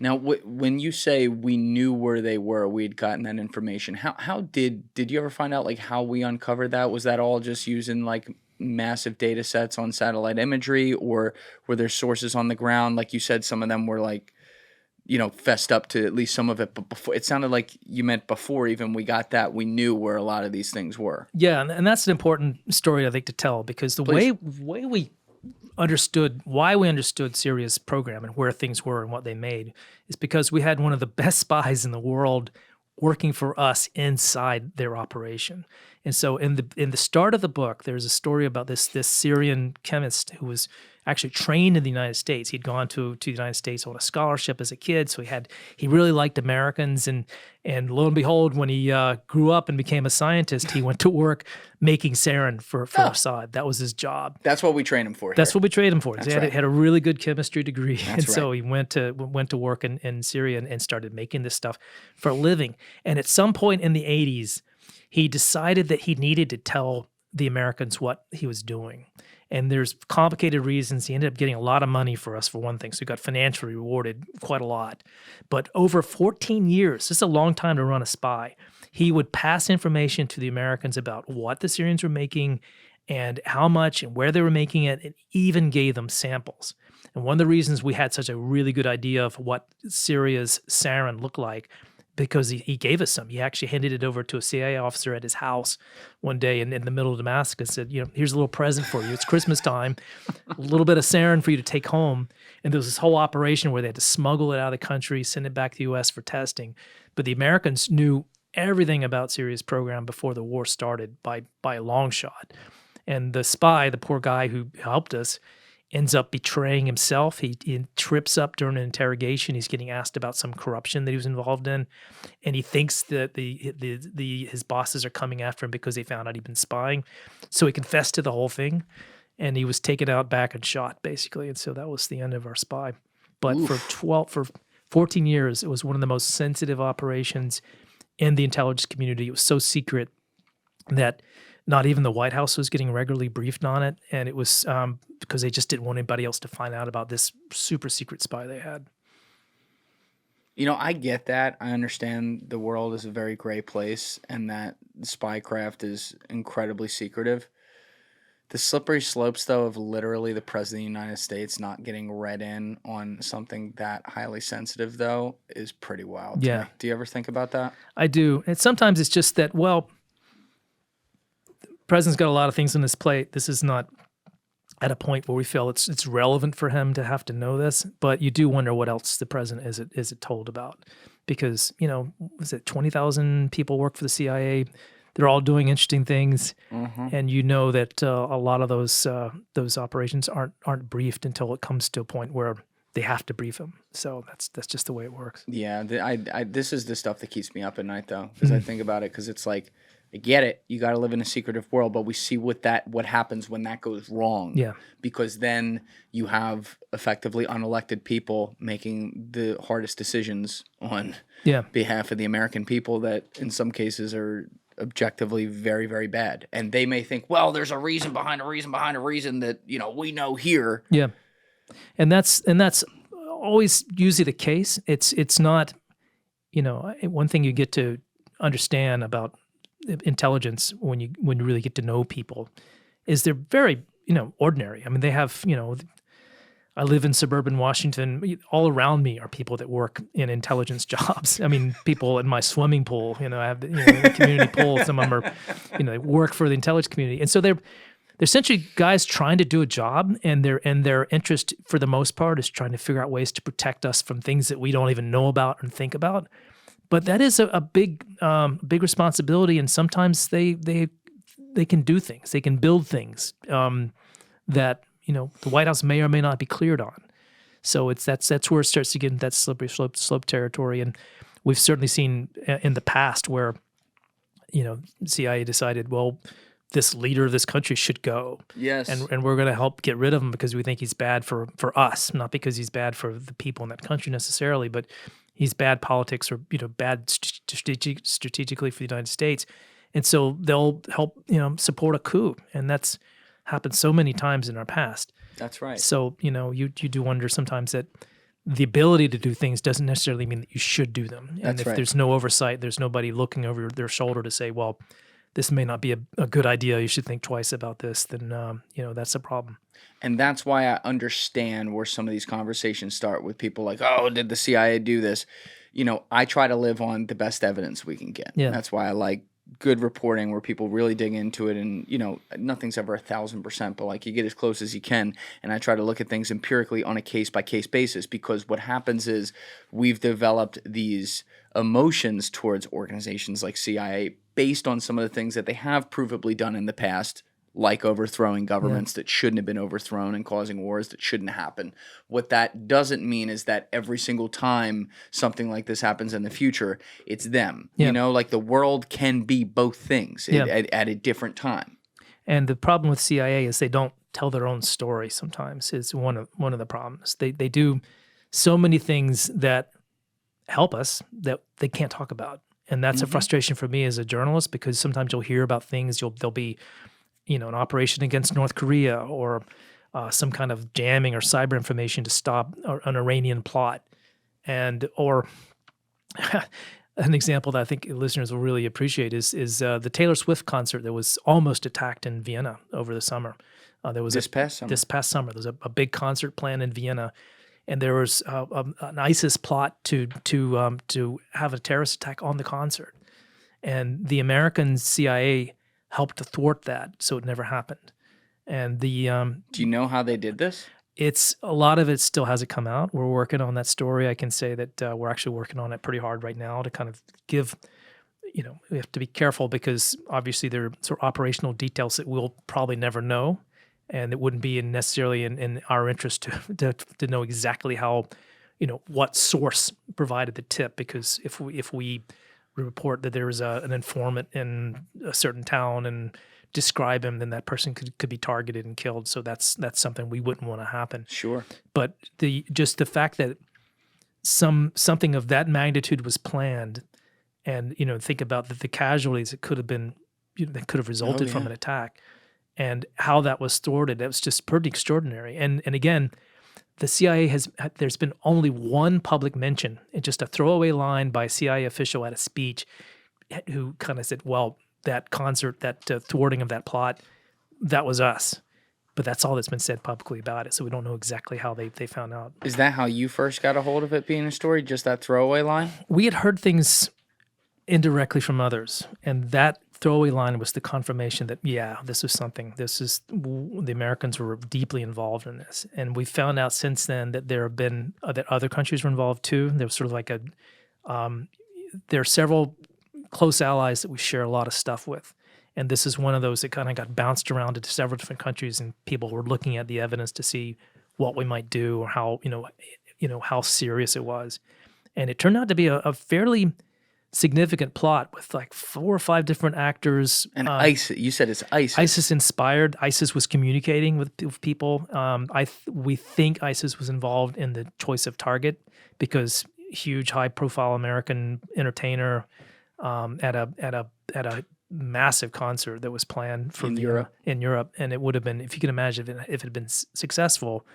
Now, when you say we knew where they were, we had gotten that information. How did you ever find out like how we uncovered that? Was that all just using like massive data sets on satellite imagery, or were there sources on the ground? Like you said, some of them were like, fessed up to at least some of it. But before, it sounded like you meant before even we got that, we knew where a lot of these things were. Yeah, and that's an important story I think to tell, because the Please. way we understood why we understood Syria's program and where things were and what they made is because we had one of the best spies in the world working for us inside their operation. And so in the start of the book, there's a story about this Syrian chemist who was actually trained in the United States. He'd gone to the United States on a scholarship as a kid, so he really liked Americans, and lo and behold, when he grew up and became a scientist, he went to work making sarin for Assad. That was his job. That's what we trained him for. That's here. what we trained him for. That's He right. had a really good chemistry degree, and so right. he went to work in Syria and started making this stuff for a living. And at some point in the 80s, he decided that he needed to tell the Americans what he was doing. And there's complicated reasons. He ended up getting a lot of money for us, for one thing. So he got financially rewarded quite a lot. But over 14 years, this is a long time to run a spy, he would pass information to the Americans about what the Syrians were making and how much and where they were making it, and even gave them samples. And one of the reasons we had such a really good idea of what Syria's sarin looked like, because he gave us some. He actually handed it over to a CIA officer at his house one day in the middle of Damascus, said, here's a little present for you. It's Christmas time, a little bit of sarin for you to take home. And there was this whole operation where they had to smuggle it out of the country, send it back to the U.S. for testing. But the Americans knew everything about Syria's program before the war started by a long shot. And the spy, the poor guy who helped us, ends up betraying himself. He trips up during an interrogation. He's getting asked about some corruption that he was involved in, and he thinks that his bosses are coming after him because they found out he'd been spying. So he confessed to the whole thing, and he was taken out back and shot, basically. And so that was the end of our spy. But for 14 years, it was one of the most sensitive operations in the intelligence community. It was so secret that not even the White House was getting regularly briefed on it, and it was because they just didn't want anybody else to find out about this super secret spy they had. I get that. I understand the world is a very gray place and that spycraft is incredibly secretive. The slippery slopes, though, of literally the President of the United States not getting read in on something that highly sensitive, though, is pretty wild. to Yeah. me. Do you ever think about that? I do. And sometimes it's just that, well, the president's got a lot of things on his plate. This is not at a point where we feel it's relevant for him to have to know this, but you do wonder what else the president is it told about, because was it 20,000 people work for the CIA? They're all doing interesting things, and that a lot of those operations aren't briefed until it comes to a point where they have to brief them. So that's just the way it works. Yeah, this is the stuff that keeps me up at night, though, because I think about it, because it's like, I get it. You got to live in a secretive world, but we see what happens when that goes wrong. Yeah. Because then you have effectively unelected people making the hardest decisions on behalf of the American people that in some cases are objectively very, very bad. And they may think, well, there's a reason behind a reason behind a reason that, we know here. Yeah. And that's always usually the case. It's not, one thing you get to understand about intelligence when you really get to know people is they're very ordinary. I mean, they have I live in suburban Washington. All around me are people that work in intelligence jobs. I mean, people in my swimming pool. I have the community pool. Some of them are they work for the intelligence community, and so they're essentially guys trying to do a job, and their interest for the most part is trying to figure out ways to protect us from things that we don't even know about and think about. But that is a big responsibility, and sometimes they can do things, they can build things that the White House may or may not be cleared on. So that's where it starts to get into that slippery slope territory, and we've certainly seen in the past where CIA decided, well, this leader of this country should go. Yes. And we're going to help get rid of him because we think he's bad for us, not because he's bad for the people in that country necessarily, but he's bad politics or bad strategically for the United States. And so they'll help support a coup, and that's happened so many times in our past. That's right. So you do wonder sometimes that the ability to do things doesn't necessarily mean that you should do them. And That's if right. there's no oversight, there's nobody looking over their shoulder to say, well, this may not be a good idea. You should think twice about this. Then, that's a problem. And that's why I understand where some of these conversations start with people like, oh, did the CIA do this? I try to live on the best evidence we can get. Yeah. That's why I like good reporting where people really dig into it. And, nothing's ever 1,000%, but like you get as close as you can. And I try to look at things empirically on a case-by-case basis, because what happens is we've developed these emotions towards organizations like CIA based on some of the things that they have provably done in the past, like overthrowing governments that shouldn't have been overthrown and causing wars that shouldn't happen. What that doesn't mean is that every single time something like this happens in the future, it's them. Yeah. Like the world can be both things at a different time. And the problem with CIA is they don't tell their own story sometimes, is one of the problems. They do so many things that help us that they can't talk about. And that's a frustration for me as a journalist, because sometimes you'll hear about things, there'll be an operation against North Korea, or some kind of jamming or cyber information to stop an Iranian plot. Or an example that I think listeners will really appreciate is the Taylor Swift concert that was almost attacked in Vienna over the summer. There was This past summer. There was a big concert planned in Vienna, and there was an ISIS plot to have a terrorist attack on the concert, and the American CIA helped to thwart that, so it never happened. And do you know how they did this? It's a lot of it still hasn't come out. We're working on that story. I can say that we're actually working on it pretty hard right now to kind of give. We have to be careful, because obviously there are sort of operational details that we'll probably never know, and it wouldn't be necessarily in our interest to know exactly how, what source provided the tip, because if we report that there was an informant in a certain town and describe him, then that person could be targeted and killed. So that's something we wouldn't want to happen. Sure. But the fact that something of that magnitude was planned, and think about the casualties that could have been, that could have resulted from an attack, and how that was thwarted, that was just pretty extraordinary. And again, the CIA there's been only one public mention, and just a throwaway line by a CIA official at a speech, who kind of said, well, that concert, that thwarting of that plot, that was us. But that's all that's been said publicly about it, so we don't know exactly how they found out. Is that how you first got a hold of it being a story, just that throwaway line? We had heard things indirectly from others, and that throwaway line was the confirmation that, this was something. The Americans were deeply involved in this. And we found out since then that there have been, that other countries were involved too. There was sort of like there are several close allies that we share a lot of stuff with. And this is one of those that kind of got bounced around to several different countries, and people were looking at the evidence to see what we might do, or how, how serious it was. And it turned out to be a fairly significant plot with like 4 or 5 different actors. And ISIS, you said it's ISIS. ISIS inspired. ISIS was communicating with people. We think ISIS was involved in the choice of target, because huge, high-profile American entertainer at a massive concert that was planned for in Europe. And it would have been, if you can imagine, if it had been successful,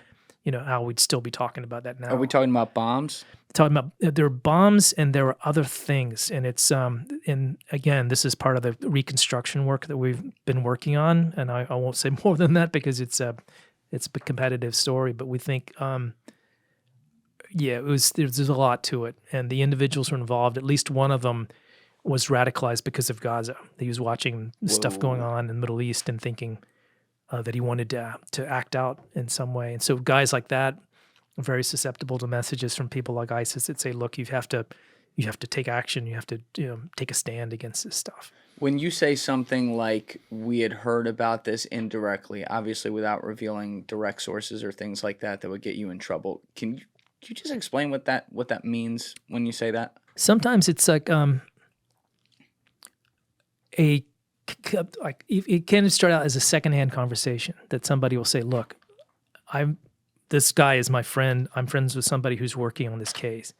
how we'd still be talking about that now. Are we talking about bombs? Talking about, there were bombs and there were other things, and it's and again, this is part of the reconstruction work that we've been working on, and I won't say more than that, because it's a competitive story, but we think there's a lot to it, and the individuals who were involved, at least one of them was radicalized because of Gaza. He was watching stuff going on in the Middle East and thinking that he wanted to act out in some way. And so guys like that are very susceptible to messages from people like ISIS that say, look, you have to take action. You have to take a stand against this stuff. When you say something like, we had heard about this indirectly, obviously without revealing direct sources or things like that would get you in trouble, can you just explain what that means when you say that? Sometimes it's like it can start out as a secondhand conversation that somebody will say, look, this guy is my friend. I'm friends with somebody who's working on this case,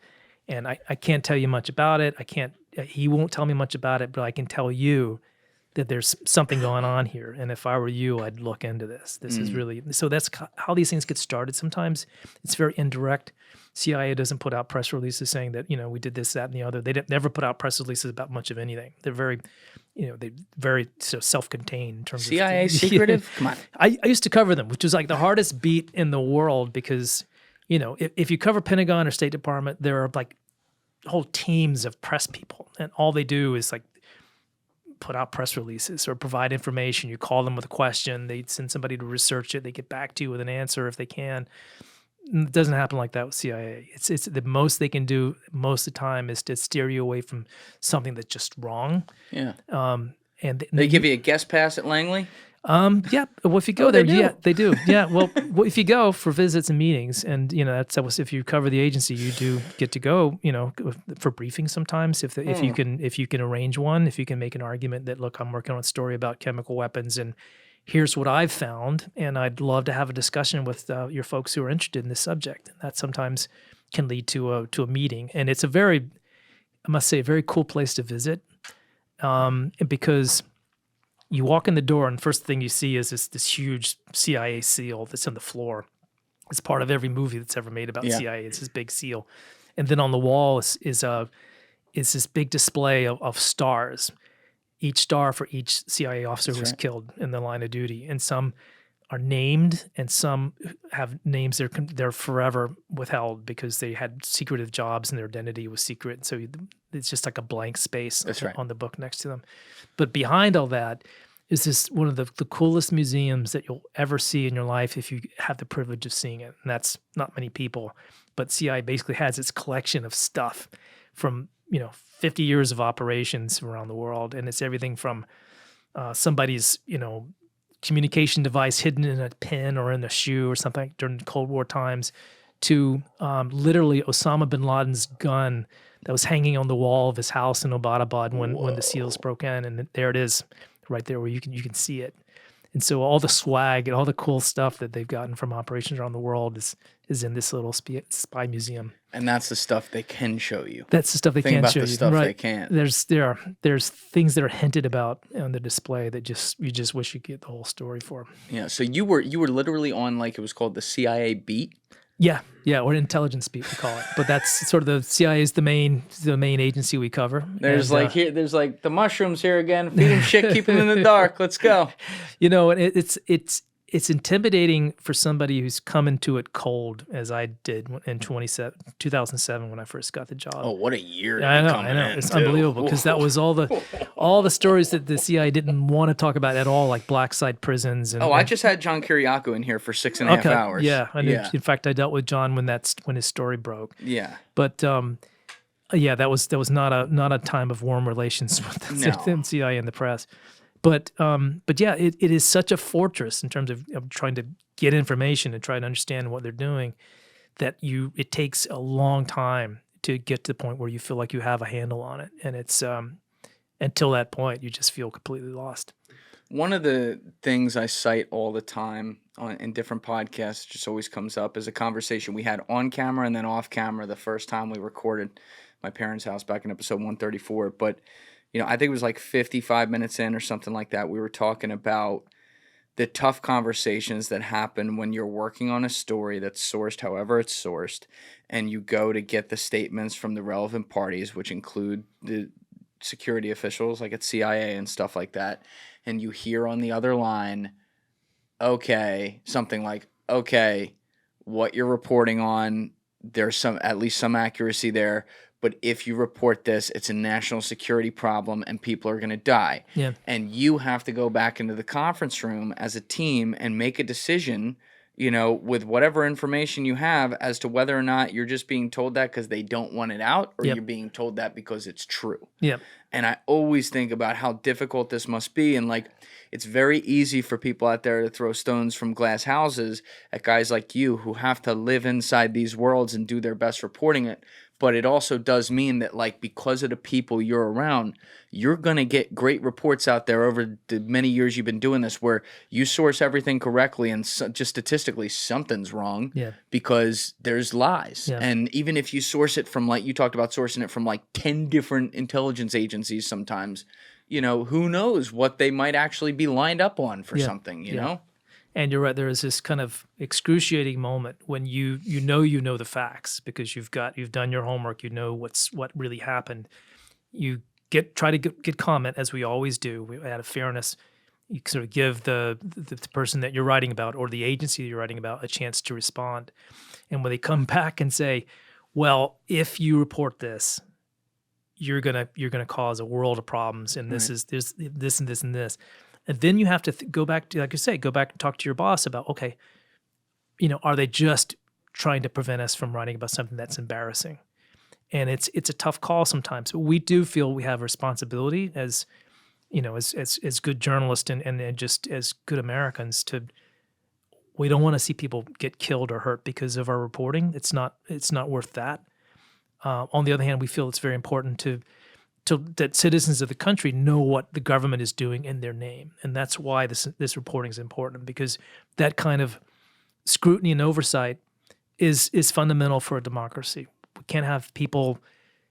and I can't tell you much about it. He won't tell me much about it, but I can tell you that there's something going on here. And if I were you, I'd look into this. This is really, so that's how these things get started. Sometimes it's very indirect. CIA doesn't put out press releases saying that, we did this, that, and the other. They never put out press releases about much of anything. They're very, they very self-contained in terms CIA of secretive? Come on. I used to cover them, which was like the hardest beat in the world because, if you cover Pentagon or State Department, there are like whole teams of press people, and all they do is like put out press releases or provide information. You call them with a question, they send somebody to research it, they get back to you with an answer if they can. It doesn't happen like that with CIA. It's the most they can do most of the time is to steer you away from something that's just wrong. Yeah. And They give you a guest pass at Langley? Yeah. Well, if you go they there, do? yeah, they do. Yeah. Well, if you go for visits and meetings, and if you cover the agency, you do get to go. For briefings sometimes. If you can arrange one, if you can make an argument that look, I'm working on a story about chemical weapons, and here's what I've found, and I'd love to have a discussion with your folks who are interested in this subject. And that sometimes can lead to a meeting, and it's I must say, a very cool place to visit, because you walk in the door, and the first thing you see is this huge CIA seal that's on the floor. It's part of every movie that's ever made about CIA. It's this big seal, and then on the wall is this big display of stars. Each star for each CIA officer who was killed in the line of duty, and some are named, and some have names they're forever withheld because they had secretive jobs and their identity was secret. So it's just like a blank space on the book next to them. But behind all that is this one of the coolest museums that you'll ever see in your life if you have the privilege of seeing it. And that's not many people, but CIA basically has its collection of stuff from 50 years of operations around the world, and it's everything from somebody's communication device hidden in a pen or in a shoe or something during Cold War times, to literally Osama bin Laden's gun that was hanging on the wall of his house in Abbottabad when the SEALs broke in, and there it is, right there where you can see it. And so all the swag and all the cool stuff that they've gotten from operations around the world is in this little spy museum. And that's the stuff they can show you. That's the stuff they can't show you. Stuff right. they can't. There's things that are hinted about on the display that you just wish you could get the whole story for. Yeah. So you were literally on, like, it was called the CIA beat. Yeah, or intelligence beat, we call it. But that's sort of the CIA is the main agency we cover. There's the mushrooms here again. Feed them shit, keep them in the dark. Let's go. It's intimidating for somebody who's come into it cold, as I did in 2007 when I first got the job. Oh, what a year! I know. It's unbelievable because that was all the stories that the CIA didn't want to talk about at all, like black site prisons. I just had John Kiriakou in here for 6.5 hours. Yeah, I knew. Yeah. In fact, I dealt with John when his story broke. Yeah, but that was not a time of warm relations with the CIA and the press. But yeah, it is such a fortress in terms of trying to get information and try to understand what they're doing, that it takes a long time to get to the point where you feel like you have a handle on it. And it's until that point, you just feel completely lost. One of the things I cite all the time in different podcasts, just always comes up, is a conversation we had on camera and then off camera the first time we recorded my parents' house back in episode 134. But I think it was like 55 minutes in or something like that. We were talking about the tough conversations that happen when you're working on a story that's sourced however it's sourced, and you go to get the statements from the relevant parties, which include the security officials like at CIA and stuff like that, and you hear on the other line, something like, what you're reporting on, there's at least some accuracy there, but if you report this, it's a national security problem and people are going to die. Yeah. And you have to go back into the conference room as a team and make a decision, with whatever information you have, as to whether or not you're just being told that because they don't want it out, or you're being told that because it's true. Yeah. And I always think about how difficult this must be. And it's very easy for people out there to throw stones from glass houses at guys like you who have to live inside these worlds and do their best reporting it. But it also does mean that, because of the people you're around, you're going to get great reports out there over the many years you've been doing this, where you source everything correctly and just statistically something's wrong because there's lies. Yeah. And even if you source it from, you talked about sourcing it from 10 different intelligence agencies sometimes, who knows what they might actually be lined up on for Yeah, something, you yeah. know? And you're right. There is this kind of excruciating moment when you know the facts because you've done your homework. You know what really happened. You try to get comment, as we always do. Out of fairness, you sort of give the person that you're writing about or the agency that you're writing about a chance to respond. And when they come back and say, "Well, if you report this, you're gonna cause a world of problems, and Right. there's this and this and this," and then you have to go back to, like you say, go back and talk to your boss about, okay, are they just trying to prevent us from writing about something that's embarrassing? And it's a tough call sometimes, but we do feel we have a responsibility as as good journalists and just as good Americans to. We don't want to see people get killed or hurt because of our reporting. It's not worth that. On the other hand, we feel it's very important to that citizens of the country know what the government is doing in their name, and that's why this reporting is important, because that kind of scrutiny and oversight is fundamental for a democracy. We can't have people,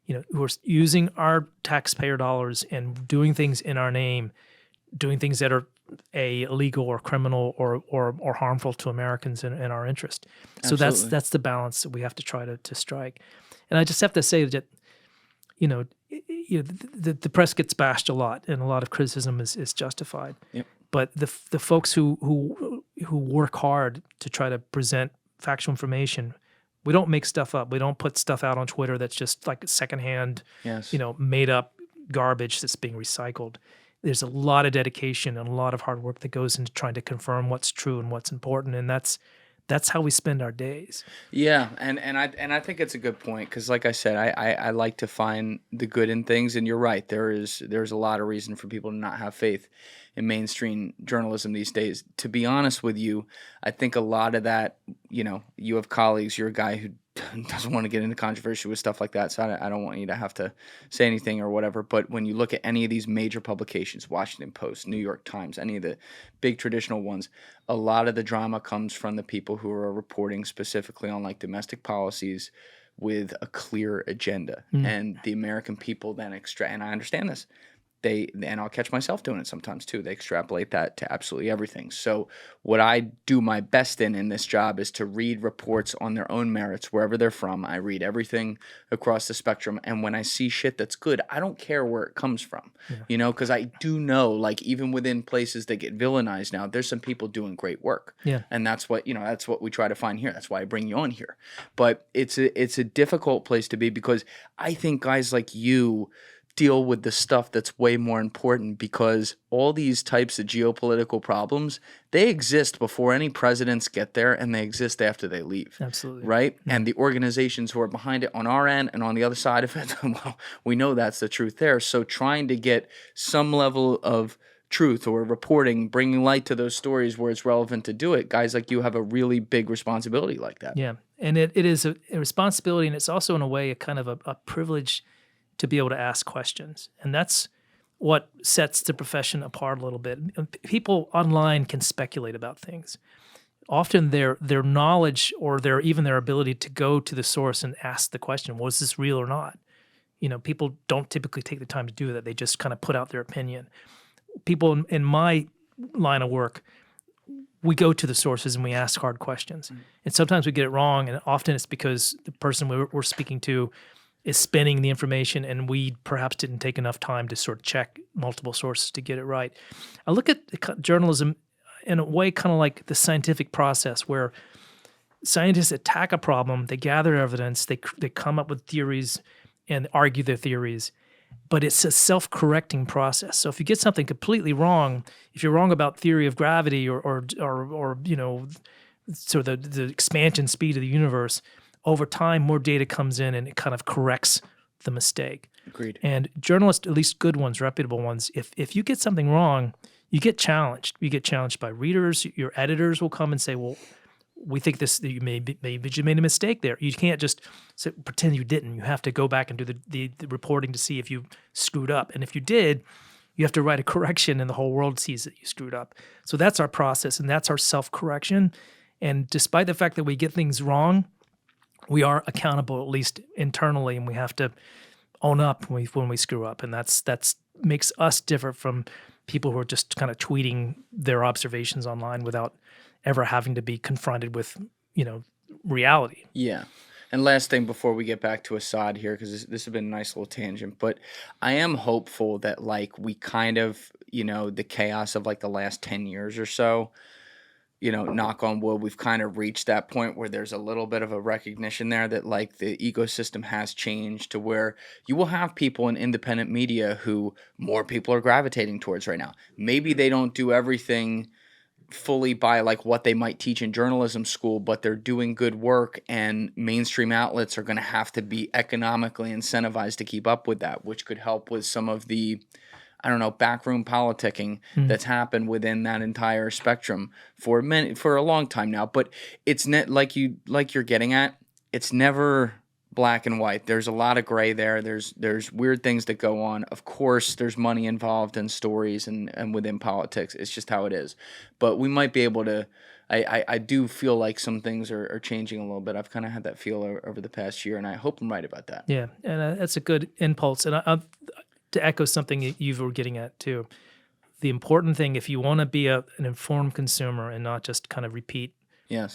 who are using our taxpayer dollars and doing things in our name, doing things that are illegal or criminal or harmful to Americans in our interest. So Absolutely. that's the balance that we have to try to strike. And I just have to say that the press gets bashed a lot, and a lot of criticism is justified. Yep. But the folks who work hard to try to present factual information, we don't make stuff up. We don't put stuff out on Twitter that's just like secondhand, Yes. made up garbage that's being recycled. There's a lot of dedication and a lot of hard work that goes into trying to confirm what's true and what's important, and that's how we spend our days. Yeah, and I think it's a good point because, like I said, I like to find the good in things, and you're right. There's a lot of reason for people to not have faith in mainstream journalism these days. To be honest with you, I think a lot of that, you have colleagues. You're a guy who doesn't want to get into controversy with stuff like that, so I don't want you to have to say anything or whatever. But when you look at any of these major publications, Washington Post, New York Times, any of the big traditional ones, a lot of the drama comes from the people who are reporting specifically on like domestic policies with a clear agenda. And the American people then extract, and I understand this, and I'll catch myself doing it sometimes too. They extrapolate that to absolutely everything. So what I do my best in this job is to read reports on their own merits wherever they're from. I read everything across the spectrum, and when I see shit that's good, I don't care where it comes from. Because I do know, like, even within places that get villainized now, there's some people doing great work. Yeah. And that's what we try to find here. That's why I bring you on here. But it's a difficult place to be, because I think guys like you deal with the stuff that's way more important, because all these types of geopolitical problems, they exist before any presidents get there, and they exist after they leave. Absolutely. Right? And the organizations who are behind it on our end and on the other side of it, well, we know that's the truth there. So trying to get some level of truth or reporting, bringing light to those stories where it's relevant to do it, guys like you have a really big responsibility like that. Yeah. And it is a responsibility, and it's also in a way a kind of a privilege to be able to ask questions. And that's what sets the profession apart a little bit. People online can speculate about things. Often their knowledge or their ability to go to the source and ask the question, was this real or not? People don't typically take the time to do that. They just kind of put out their opinion. People in my line of work, we go to the sources and we ask hard questions. And sometimes we get it wrong, and often it's because the person we're speaking to is spinning the information, and we perhaps didn't take enough time to sort of check multiple sources to get it right. I look at journalism in a way kind of like the scientific process, where scientists attack a problem, they gather evidence, they come up with theories and argue their theories, but it's a self-correcting process. So if you get something completely wrong, if you're wrong about theory of gravity or sort of the expansion speed of the universe, over time, more data comes in and it kind of corrects the mistake. Agreed. And journalists, at least good ones, reputable ones, if you get something wrong, you get challenged. You get challenged by readers. Your editors will come and say, well, we think that you maybe you made a mistake there. You can't just pretend you didn't. You have to go back and do the reporting to see if you screwed up. And if you did, you have to write a correction, and the whole world sees that you screwed up. So that's our process, and that's our self-correction. And despite the fact that we get things wrong, we are accountable, at least internally, and we have to own up when we screw up. And that's makes us different from people who are just kind of tweeting their observations online without ever having to be confronted with, reality. Yeah. And last thing before we get back to Assad here, because this has been a nice little tangent, but I am hopeful that like we kind of, the chaos of like the last 10 years or so, knock on wood, we've kind of reached that point where there's a little bit of a recognition there that like the ecosystem has changed to where you will have people in independent media who more people are gravitating towards right now. Maybe they don't do everything fully by like what they might teach in journalism school, but they're doing good work, and mainstream outlets are going to have to be economically incentivized to keep up with that, which could help with some of the, I don't know, backroom politicking that's happened within that entire spectrum for a long time now. But it's like you're getting at, it's never black and white. There's a lot of gray there. There's weird things that go on. Of course, there's money involved in stories and within politics. It's just how it is. But we might be able to. I do feel like some things are changing a little bit. I've kind of had that feel over the past year, and I hope I'm right about that. Yeah, and that's a good impulse. And to echo something you were getting at too, the important thing, if you want to be an informed consumer and not just kind of repeat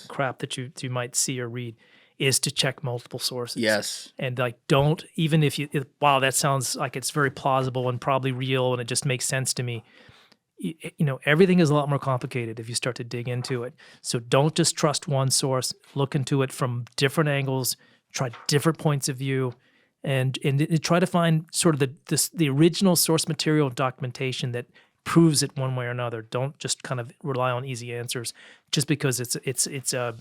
crap that you might see or read, is to check multiple sources. Yes. And like, don't, even if wow, that sounds like it's very plausible and probably real and it just makes sense to me. Everything is a lot more complicated if you start to dig into it. So don't just trust one source. Look into it from different angles, try different points of view, and try to find sort of the original source material documentation that proves it one way or another. Don't just kind of rely on easy answers just because it's a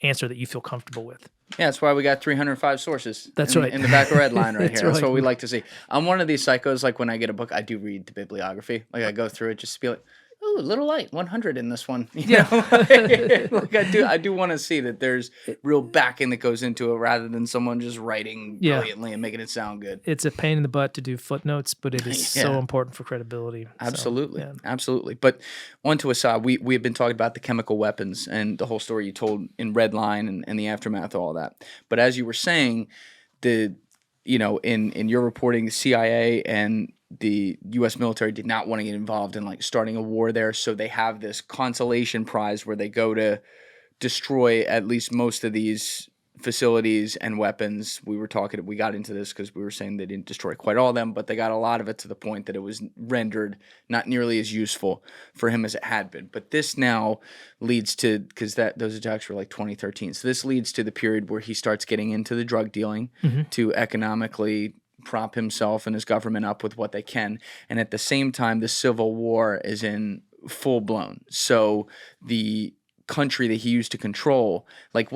answer that you feel comfortable with. Yeah, that's why we got 305 sources. That's right. In the back of red line right That's here. That's right. what we like to see. I'm one of these psychos, like when I get a book, I do read the bibliography. Like I go through it just to be like, ooh, a little light, 100 in this one. You know? Like I do want to see that there's real backing that goes into it rather than someone just writing brilliantly and making it sound good. It's a pain in the butt to do footnotes, but it is so important for credibility. Absolutely. So, Absolutely. But on to Assad, we have been talking about the chemical weapons and the whole story you told in Red Line and the aftermath of all that. But as you were saying, in your reporting, the CIA and the U.S. military did not want to get involved in like starting a war there, so they have this consolation prize where they go to destroy at least most of these facilities and weapons. We got into this because we were saying they didn't destroy quite all of them, but they got a lot of it to the point that it was rendered not nearly as useful for him as it had been. But this now leads to, because those attacks were like 2013, so this leads to the period where he starts getting into the drug dealing to economically prop himself and his government up with what they can. And at the same time, the civil war is in full blown. So the country that he used to control, like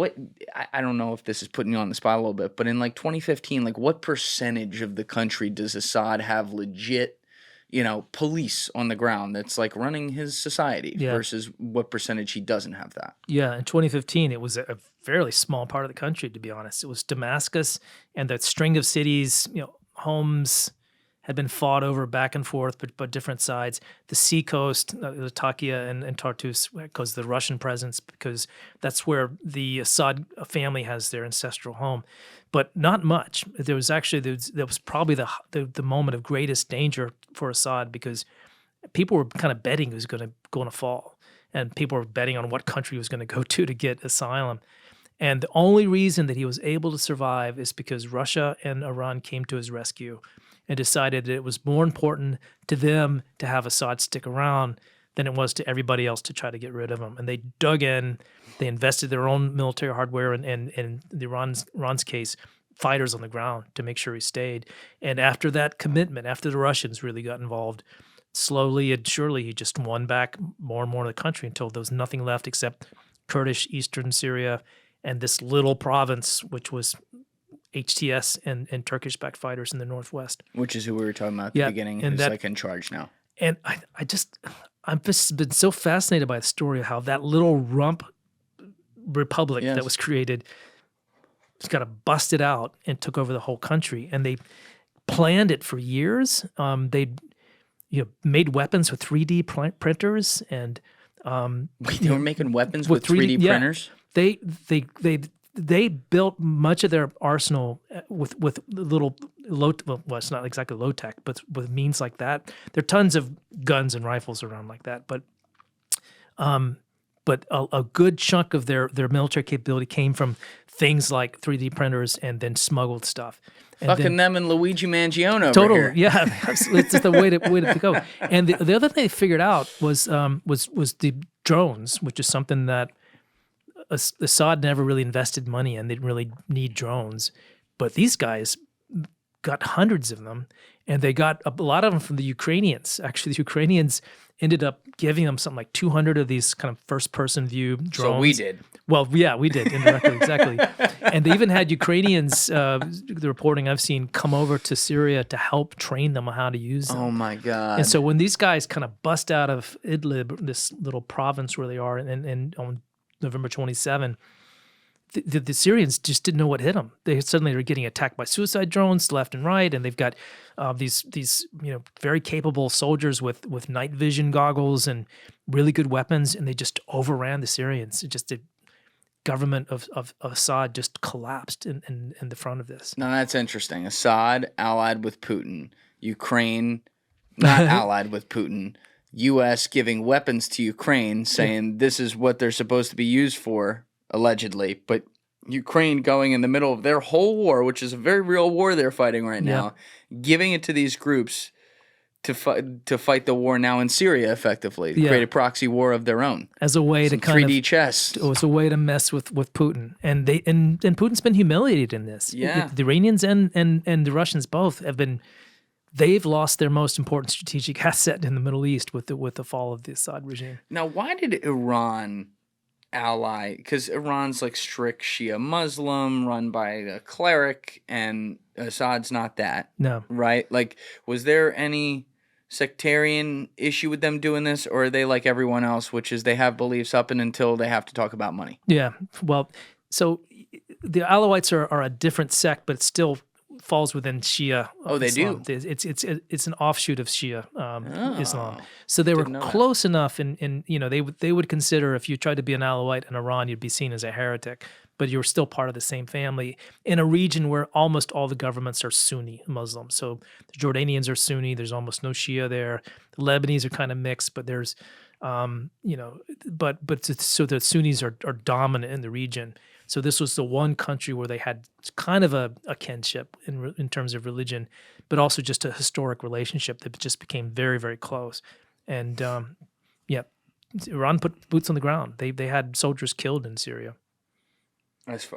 I don't know if this is putting you on the spot a little bit, but in like 2015, like what percentage of the country does Assad have legit, police on the ground that's like running his society versus what percentage he doesn't have that? Yeah, in 2015, it was a fairly small part of the country, to be honest. It was Damascus and that string of cities, Homs had been fought over back and forth, but different sides. The seacoast, Latakia and Tartus, because the Russian presence, because that's where the Assad family has their ancestral home. But not much. There was probably the moment of greatest danger for Assad, because people were kind of betting he was going to fall, and people were betting on what country he was going to go to get asylum. And the only reason that he was able to survive is because Russia and Iran came to his rescue and decided that it was more important to them to have Assad stick around than it was to everybody else to try to get rid of him. And they dug in, they invested their own military hardware, and in Iran's case, fighters on the ground to make sure he stayed. And after that commitment, after the Russians really got involved, slowly and surely he just won back more and more of the country until there was nothing left except Kurdish eastern Syria and this little province, which was HTS and Turkish-backed fighters in the northwest. Which is who we were talking about at the beginning, who's like in charge now. And I've just been so fascinated by the story of how that little rump republic that was created just got busted out and took over the whole country. And they planned it for years. They made weapons with 3D printers, and they were making weapons with 3D printers? They built much of their arsenal with little well, it's not exactly low tech, but with means like that, there are tons of guns and rifles around like that. But a good chunk of their military capability came from things like 3D printers and then smuggled stuff. And Fucking them and Luigi Mangione over total, here. yeah, it's just the way to go. And the other thing they figured out was the drones, which is something that Assad never really invested money in. They didn't really need drones, but these guys got hundreds of them, and they got a lot of them from the Ukrainians. Actually, the Ukrainians ended up giving them something like 200 of these kind of first-person view drones. So we did. Well, yeah, we did indirectly, exactly. And they even had Ukrainians, the reporting I've seen, come over to Syria to help train them on how to use them. Oh my God. And so when these guys kind of bust out of Idlib, this little province where they are, and on November 27, the Syrians just didn't know what hit them. They suddenly were getting attacked by suicide drones left and right, and they've got these very capable soldiers with night vision goggles and really good weapons, and they just overran the Syrians. The government of Assad just collapsed in the front of this. Now that's interesting. Assad allied with Putin. Ukraine not allied with Putin. U.S. giving weapons to Ukraine, saying this is what they're supposed to be used for, allegedly. But Ukraine going in the middle of their whole war, which is a very real war they're fighting right now, giving it to these groups to fight the war now in Syria effectively, to create a proxy war of their own. As a way to kind 3D chess. It was a way to mess with Putin. And Putin's been humiliated in this. Yeah. The Iranians and the Russians both have been. They've lost their most important strategic asset in the Middle East with the fall of the Assad regime. Now, why did Iran ally? Because Iran's like strict Shia Muslim, run by a cleric, and Assad's not that. No. Right? Like, was there any sectarian issue with them doing this, or are they like everyone else, which is they have beliefs up and until they have to talk about money? Yeah. Well, so the Alawites are a different sect, but it still falls within Shia. Oh, they Islam. do. It's an offshoot of Shia Islam. So they were close enough, in they would consider if you tried to be an Alawite in Iran, you'd be seen as a heretic, but you're still part of the same family in a region where almost all the governments are Sunni Muslim. So the Jordanians are Sunni. There's almost no Shia there. The Lebanese are kind of mixed, but there's so the Sunnis are dominant in the region. So this was the one country where they had kind of a kinship in terms of religion, but also just a historic relationship that just became very, very close. And Iran put boots on the ground. They had soldiers killed in Syria. As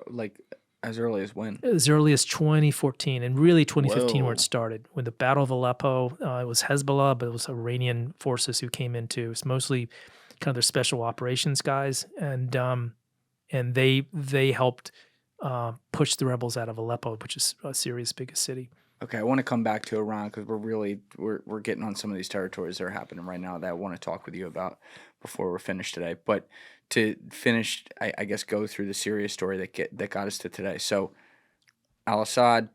early as when? As early as 2014, and really 2015 where it started. When the Battle of Aleppo, it was Hezbollah, but it was Iranian forces who came into. It's mostly kind of their special operations guys, and they helped push the rebels out of Aleppo, which is Syria's biggest city. Okay, I want to come back to Iran because we're getting on some of these territories that are happening right now that I want to talk with you about before we're finished today. But to finish, I guess go through the Syria story that got us to today. So al-Assad,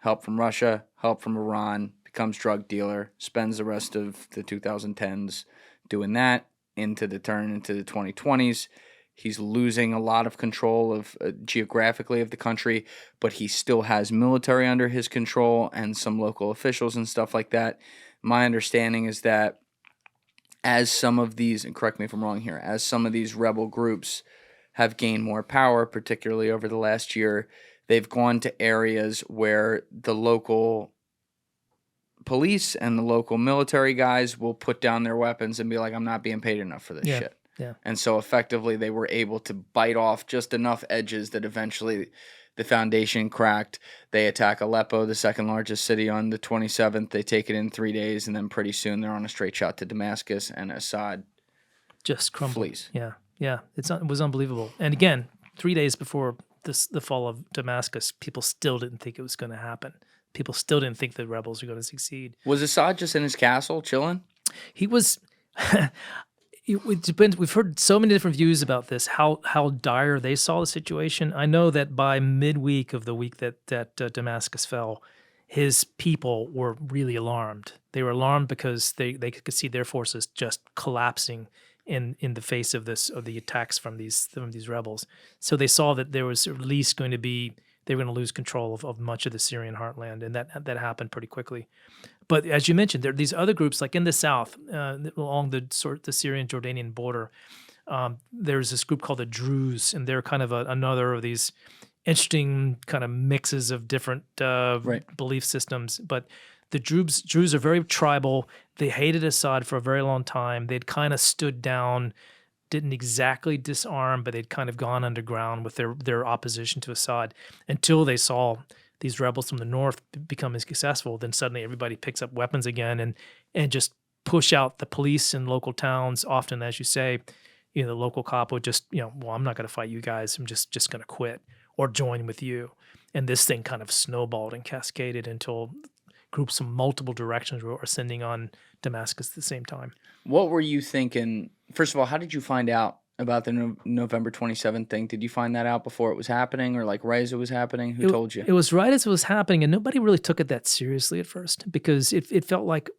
help from Russia, help from Iran, becomes drug dealer, spends the rest of the 2010s doing that into the 2020s. He's losing a lot of control of geographically of the country, but he still has military under his control and some local officials and stuff like that. My understanding is that as some of these, and correct me if I'm wrong here, as some of these rebel groups have gained more power, particularly over the last year, they've gone to areas where the local police and the local military guys will put down their weapons and be like, I'm not being paid enough for this shit. Yeah. And so effectively they were able to bite off just enough edges that eventually the foundation cracked. They attack Aleppo, the second largest city, on the 27th. They take it in 3 days, and then pretty soon they're on a straight shot to Damascus, and Assad just crumbled. Flees. Yeah. It was unbelievable. And again, 3 days before the fall of Damascus, people still didn't think it was going to happen. People still didn't think the rebels were going to succeed. Was Assad just in his castle chilling? He was. It depends. We've heard so many different views about this, how dire they saw the situation. I know that by midweek of the week that Damascus fell, his people were really alarmed. They were alarmed because they could see their forces just collapsing in the face of the attacks from these rebels. So they saw that there was at least going to be they were going to lose control of much of the Syrian heartland, and that happened pretty quickly. But as you mentioned, there are these other groups, like in the south, along the Syrian-Jordanian border. There's this group called the Druze, and they're kind of another of these interesting kind of mixes of different belief systems. But the Druze are very tribal. They hated Assad for a very long time. They'd kind of stood down, didn't exactly disarm, but they'd kind of gone underground with their opposition to Assad until they saw these rebels from the north become successful. Then suddenly everybody picks up weapons again and just push out the police in local towns. Often, as you say, the local cop would just, well, I'm not going to fight you guys. I'm just going to quit or join with you. And this thing kind of snowballed and cascaded until groups from multiple directions were ascending on Damascus at the same time. What were you thinking? First of all, how did you find out about the November 27th thing? Did you find that out before it was happening, or like right as it was happening? Who told you? It was right as it was happening, and nobody really took it that seriously at first, because it felt like,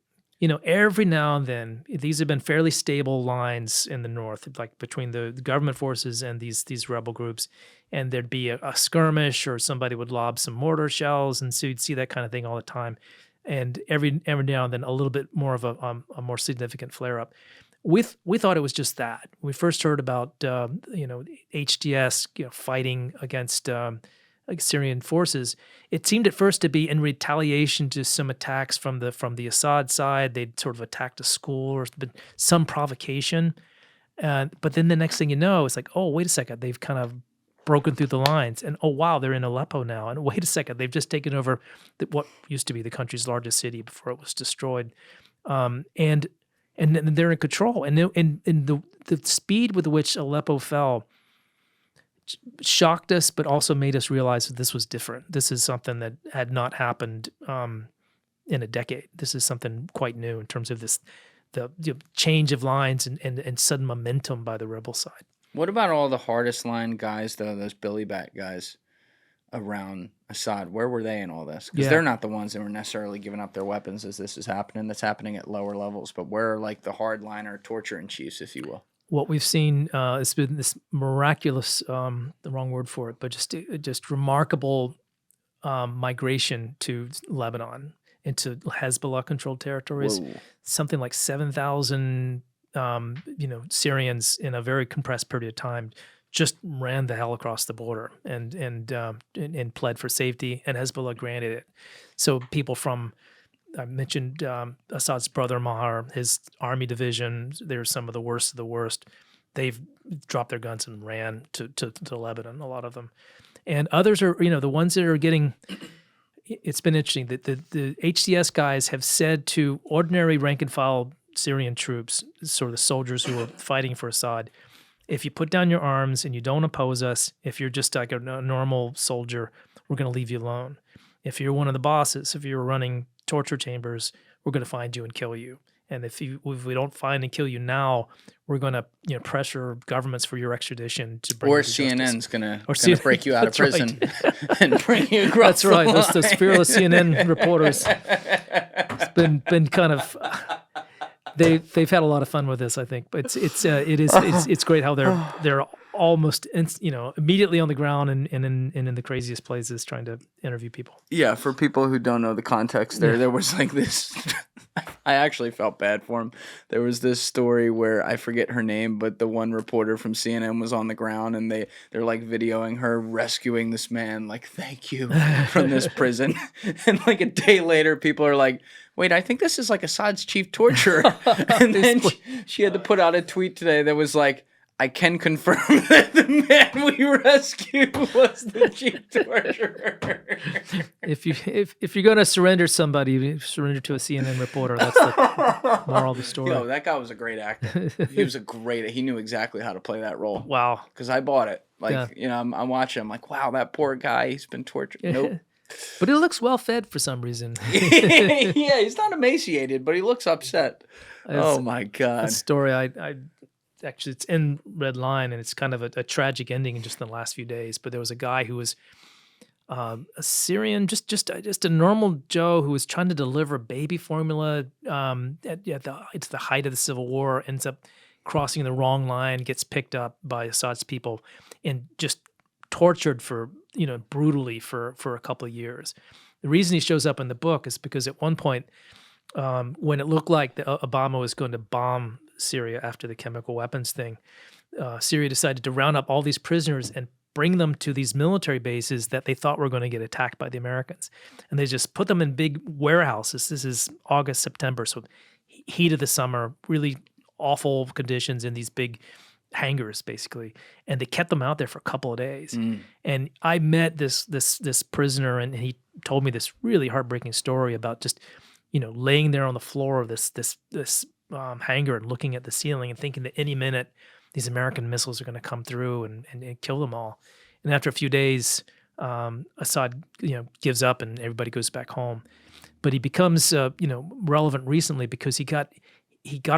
every now and then, these have been fairly stable lines in the north, like between the government forces and these rebel groups, and there'd be a skirmish, or somebody would lob some mortar shells, and so you'd see that kind of thing all the time. And every now and then, a little bit more of a more significant flare-up. We thought it was just that. We first heard about HDS fighting against Syrian forces. It seemed at first to be in retaliation to some attacks from the Assad side. They'd sort of attacked a school or been some provocation. But then the next thing you know, it's like, oh, wait a second, they've kind of broken through the lines, and oh wow, they're in Aleppo now. And wait a second, they've just taken over what used to be the country's largest city before it was destroyed. And they're in control. And the speed with which Aleppo fell shocked us, but also made us realize that this was different. This is something that had not happened in a decade. This is something quite new in terms of the change of lines and sudden momentum by the rebel side. What about all the hardest line guys, though, those Billy Bat guys around Assad? Where were they in all this? Because they're not the ones that were necessarily giving up their weapons as this is happening. That's happening at lower levels. But where are like the hardliner torture in chiefs, if you will? What we've seen has been this miraculous, the wrong word for it, but just remarkable migration to Lebanon, into Hezbollah-controlled territories. Whoa. Something like 7,000 Syrians in a very compressed period of time just ran the hell across the border and pled for safety, and Hezbollah granted it. So people from, I mentioned Assad's brother Maher, his army division, they're some of the worst of the worst. They've dropped their guns and ran to Lebanon, a lot of them. And others are, the ones that are getting, it's been interesting that the HDS guys have said to ordinary rank and file Syrian troops, sort of the soldiers who are fighting for Assad, if you put down your arms and you don't oppose us, if you're just like a normal soldier, we're going to leave you alone. If you're one of the bosses, if you're running torture chambers, we're going to find you and kill you. And if we don't find and kill you now, we're going to pressure governments for your extradition to bring you to CNN's justice. going to break you out of prison and bring you across. That's right. Those fearless CNN reporters. It's been kind of. They've had a lot of fun with this, I think. But it's great how they're almost immediately on the ground and in the craziest places trying to interview people. Yeah, for people who don't know the context there was like this. I actually felt bad for him. There was this story where I forget her name, but the one reporter from CNN was on the ground and they're like videoing her rescuing this man, like, thank you, from this prison. And like a day later, people are like, wait, I think this is like Assad's chief torturer. And then she had to put out a tweet today that was like, I can confirm that the man we rescued was the chief torturer. If you're going to surrender somebody, surrender to a CNN reporter. That's the moral of the story. Yo, that guy was a great actor. He knew exactly how to play that role. Wow. Because I bought it. I'm watching. I'm like, wow, that poor guy. He's been tortured. Nope. But he looks well fed for some reason. Yeah, he's not emaciated, but he looks upset. Oh my God. That story, I actually, it's in Red Line, and it's kind of a tragic ending in just the last few days. But there was a guy who was a Syrian, just a normal Joe who was trying to deliver baby formula it's the height of the Civil War, ends up crossing the wrong line, gets picked up by Assad's people, and just tortured for, brutally for a couple of years. The reason he shows up in the book is because at one point, when it looked like Obama was going to bomb Syria after the chemical weapons thing, Syria decided to round up all these prisoners and bring them to these military bases that they thought were going to get attacked by the Americans. And they just put them in big warehouses. This is August, September, so heat of the summer, really awful conditions in these big hangars, basically. And they kept them out there for a couple of days. And I met this prisoner, and he told me this really heartbreaking story about just, laying there on the floor of this hangar and looking at the ceiling and thinking that any minute these American missiles are going to come through and kill them all. And after a few days, Assad, gives up and everybody goes back home. But he becomes, relevant recently because he got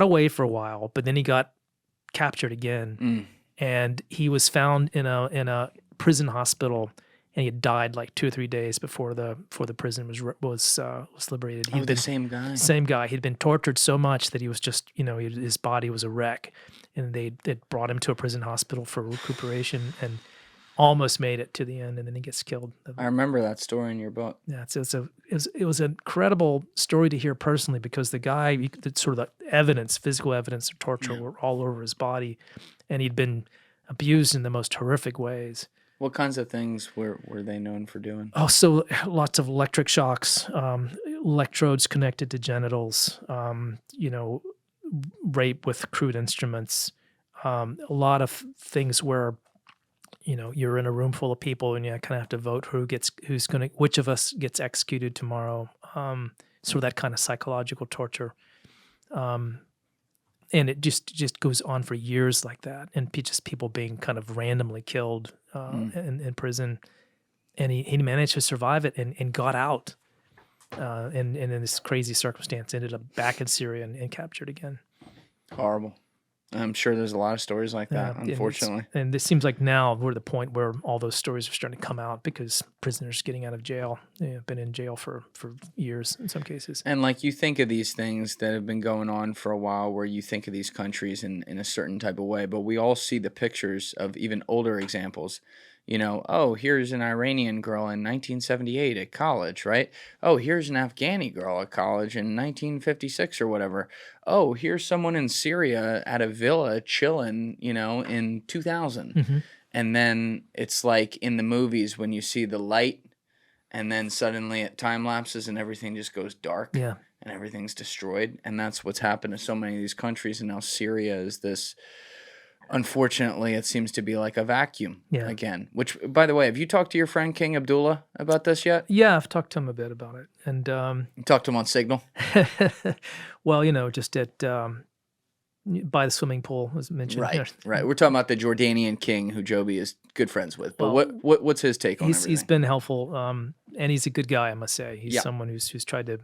away for a while, but then he got captured again, and he was found in a prison hospital, and he had died like 2 or 3 days before the prison was liberated. The same guy. Same guy. He'd been tortured so much that he was just, his body was a wreck, and they brought him to a prison hospital for recuperation, and almost made it to the end, and then he gets killed. I remember that story in your book. Yeah, it was an incredible story to hear personally, because the guy, sort of the evidence, physical evidence of torture were all over his body, and he'd been abused in the most horrific ways. What kinds of things were they known for doing? Oh, so lots of electric shocks, electrodes connected to genitals, rape with crude instruments, a lot of things where, you're in a room full of people and you kind of have to vote which of us gets executed tomorrow. So that kind of psychological torture. And it just goes on for years like that. And just people being kind of randomly killed in prison. And he managed to survive it and got out. And in this crazy circumstance, ended up back in Syria and captured again. Horrible. I'm sure there's a lot of stories like that, unfortunately. And it seems like now we're at the point where all those stories are starting to come out because prisoners getting out of jail, been in jail for years in some cases. And like you think of these things that have been going on for a while, where you think of these countries in a certain type of way, but we all see the pictures of even older examples. Here's an Iranian girl in 1978 at college, right? Oh, here's an Afghani girl at college in 1956 or whatever. Oh, here's someone in Syria at a villa chilling, in 2000. Mm-hmm. And then it's like in the movies when you see the light and then suddenly it time lapses and everything just goes dark. Yeah. And everything's destroyed. And that's what's happened to so many of these countries. And now Syria is this... Unfortunately, it seems to be like a vacuum again. Which, by the way, have you talked to your friend King Abdullah about this yet? Yeah, I've talked to him a bit about it. And you talked to him on Signal? Well, just at by the swimming pool, as mentioned. Right. We're talking about the Jordanian king who Joby is good friends with. But what's his take on everything? He's been helpful, and he's a good guy, I must say. He's someone who's tried to...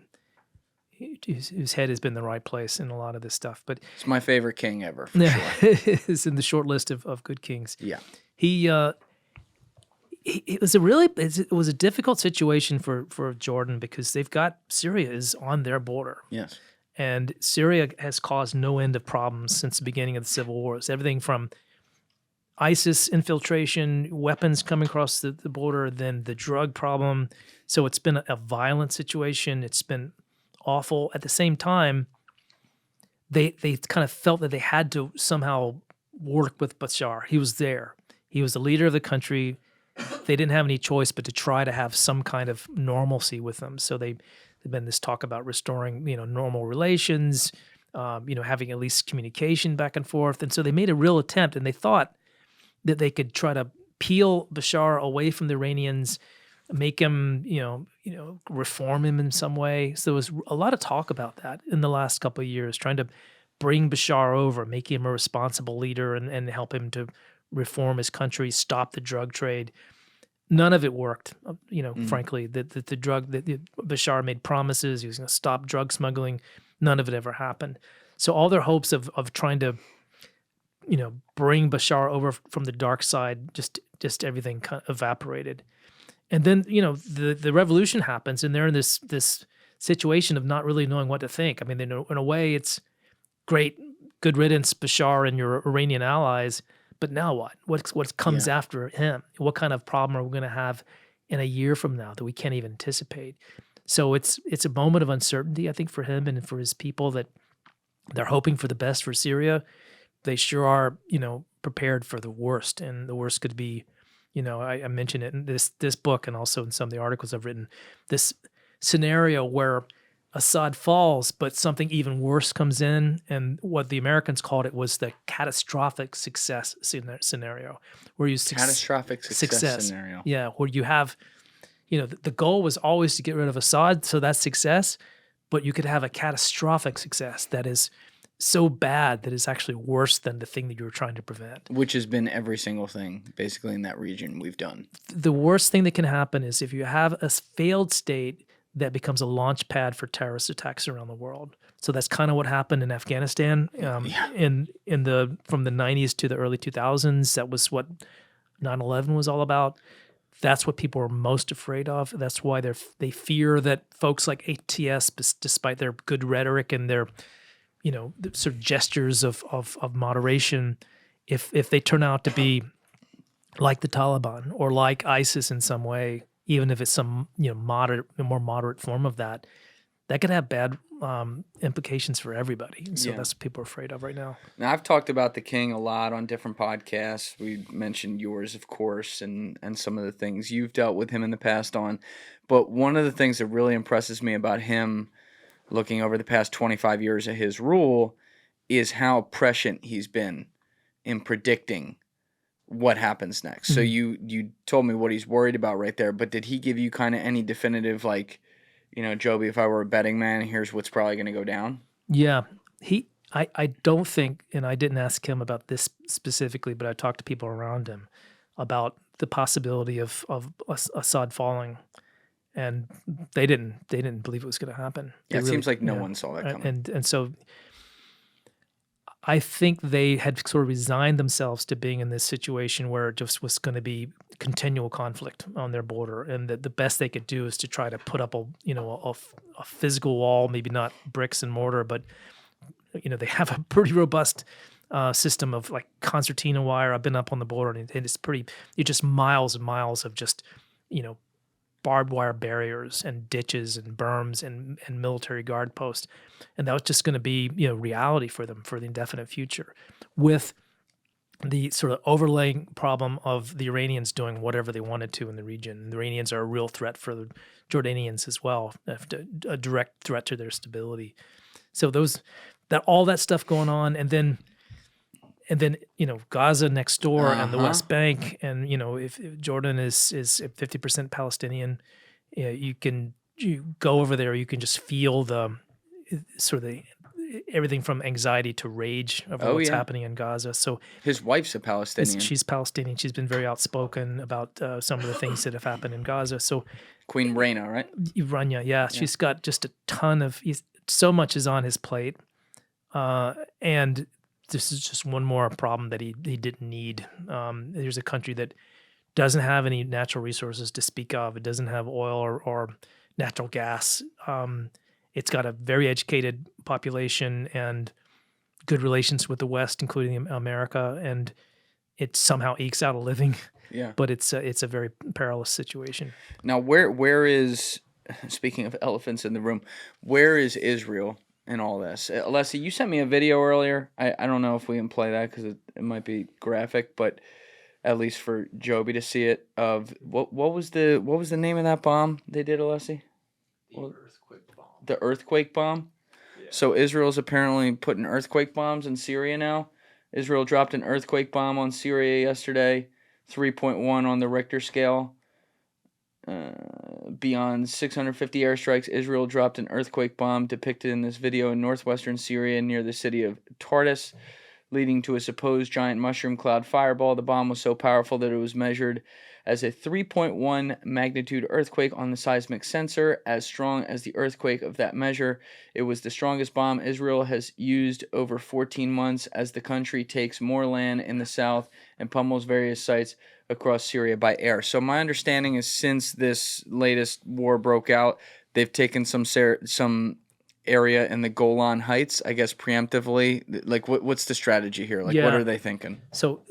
whose head has been in the right place in a lot of this stuff. But it's my favorite king ever, for sure. It's in the short list of good kings. Yeah. It was a difficult situation for Jordan because Syria is on their border. Yes. And Syria has caused no end of problems since the beginning of the civil wars. Everything from ISIS infiltration, weapons coming across the border, then the drug problem. So it's been a violent situation. It's been awful. At the same time, they kind of felt that they had to somehow work with Bashar. He was there. He was the leader of the country. They didn't have any choice but to try to have some kind of normalcy with them. So they've been this talk about restoring, normal relations, having at least communication back and forth. And so they made a real attempt, and they thought that they could try to peel Bashar away from the Iranians, make him, reform him in some way. So there was a lot of talk about that in the last couple of years, trying to bring Bashar over, make him a responsible leader and help him to reform his country, stop the drug trade. None of it worked, frankly. Bashar made promises. He was going to stop drug smuggling. None of it ever happened. So all their hopes of trying to, bring Bashar over from the dark side, just everything kind of evaporated. And then, the revolution happens, and they're in this situation of not really knowing what to think. I mean, in a way, it's great, good riddance, Bashar and your Iranian allies, but now what? What comes after him? What kind of problem are we going to have in a year from now that we can't even anticipate? So it's a moment of uncertainty, I think, for him and for his people, that they're hoping for the best for Syria. They sure are, prepared for the worst, and the worst could be, I mentioned it in this book and also in some of the articles I've written, this scenario where Assad falls, but something even worse comes in, and what the Americans called it was the catastrophic success scenario, where you Catastrophic success scenario. Yeah, where you have, the goal was always to get rid of Assad, so that's success, but you could have a catastrophic success that is so bad that it's actually worse than the thing that you were trying to prevent. Which has been every single thing, basically, in that region we've done. The worst thing that can happen is if you have a failed state that becomes a launch pad for terrorist attacks around the world. So that's kind of what happened in Afghanistan from the 90s to the early 2000s. That was what 9/11 was all about. That's what people are most afraid of. That's why they fear that folks like ATS, despite their good rhetoric and their the sort of gestures of moderation, if they turn out to be like the Taliban or like ISIS in some way, even if it's some more moderate form of that could have bad implications for everybody. So that's what people are afraid of right now. Now, I've talked about the king a lot on different podcasts. We mentioned yours, of course, and some of the things you've dealt with him in the past on. But one of the things that really impresses me about him, looking over the past 25 years of his rule, is how prescient he's been in predicting what happens next. So you told me what he's worried about right there, but did he give you kind of any definitive, like, Joby, if I were a betting man, here's what's probably going to go down? Yeah. I don't think, and I didn't ask him about this specifically, but I talked to people around him about the possibility of Assad falling, and they didn't believe it was going to happen. Yeah, it seems like no one saw that coming. And so I think they had sort of resigned themselves to being in this situation where it just was going to be continual conflict on their border, and that the best they could do is to try to put up a physical wall, maybe not bricks and mortar, but they have a pretty robust system of like concertina wire. I've been up on the border, and it's just miles and miles of just barbed wire barriers and ditches and berms and military guard posts. And that was just going to be, reality for them for the indefinite future, with the sort of overlaying problem of the Iranians doing whatever they wanted to in the region. The Iranians are a real threat for the Jordanians as well, a direct threat to their stability. So all that stuff going on, and then Gaza next door and the West Bank, and if Jordan is 50% Palestinian, you go over there, you can just feel the sort of everything from anxiety to rage over what's happening in Gaza. So his wife's a Palestinian. She's Palestinian. She's been very outspoken about some of the things that have happened in Gaza. So Queen Rania, right? Rania, yeah. She's got just a ton of so much is on his plate, and this is just one more problem that he didn't need. There's a country that doesn't have any natural resources to speak of. It doesn't have oil or natural gas. It's got a very educated population and good relations with the West, including America, and it somehow ekes out a living. Yeah. But it's a very perilous situation. Now, where is, speaking of elephants in the room, where is Israel in all this? Alessi, you sent me a video earlier. I don't know if we can play that because it might be graphic, but at least for Joby to see it. Of what was the name of that bomb they did, Alessi? Earthquake bomb. The earthquake bomb. Yeah. So Israel's apparently putting earthquake bombs in Syria now. Israel dropped an earthquake bomb on Syria yesterday, 3.1 on the Richter scale. Beyond 650 airstrikes, Israel dropped an earthquake bomb depicted in this video in northwestern Syria near the city of Tartus, leading to a supposed giant mushroom cloud fireball. The bomb was so powerful that it was measured as a 3.1 magnitude earthquake on the seismic sensor, as strong as the earthquake of that measure. It was the strongest bomb Israel has used over 14 months as the country takes more land in the south and pummels various sites across Syria by air. So my understanding is since this latest war broke out, they've taken some area in the Golan Heights, I guess preemptively. Like, what's the strategy here? Like, what are they thinking? So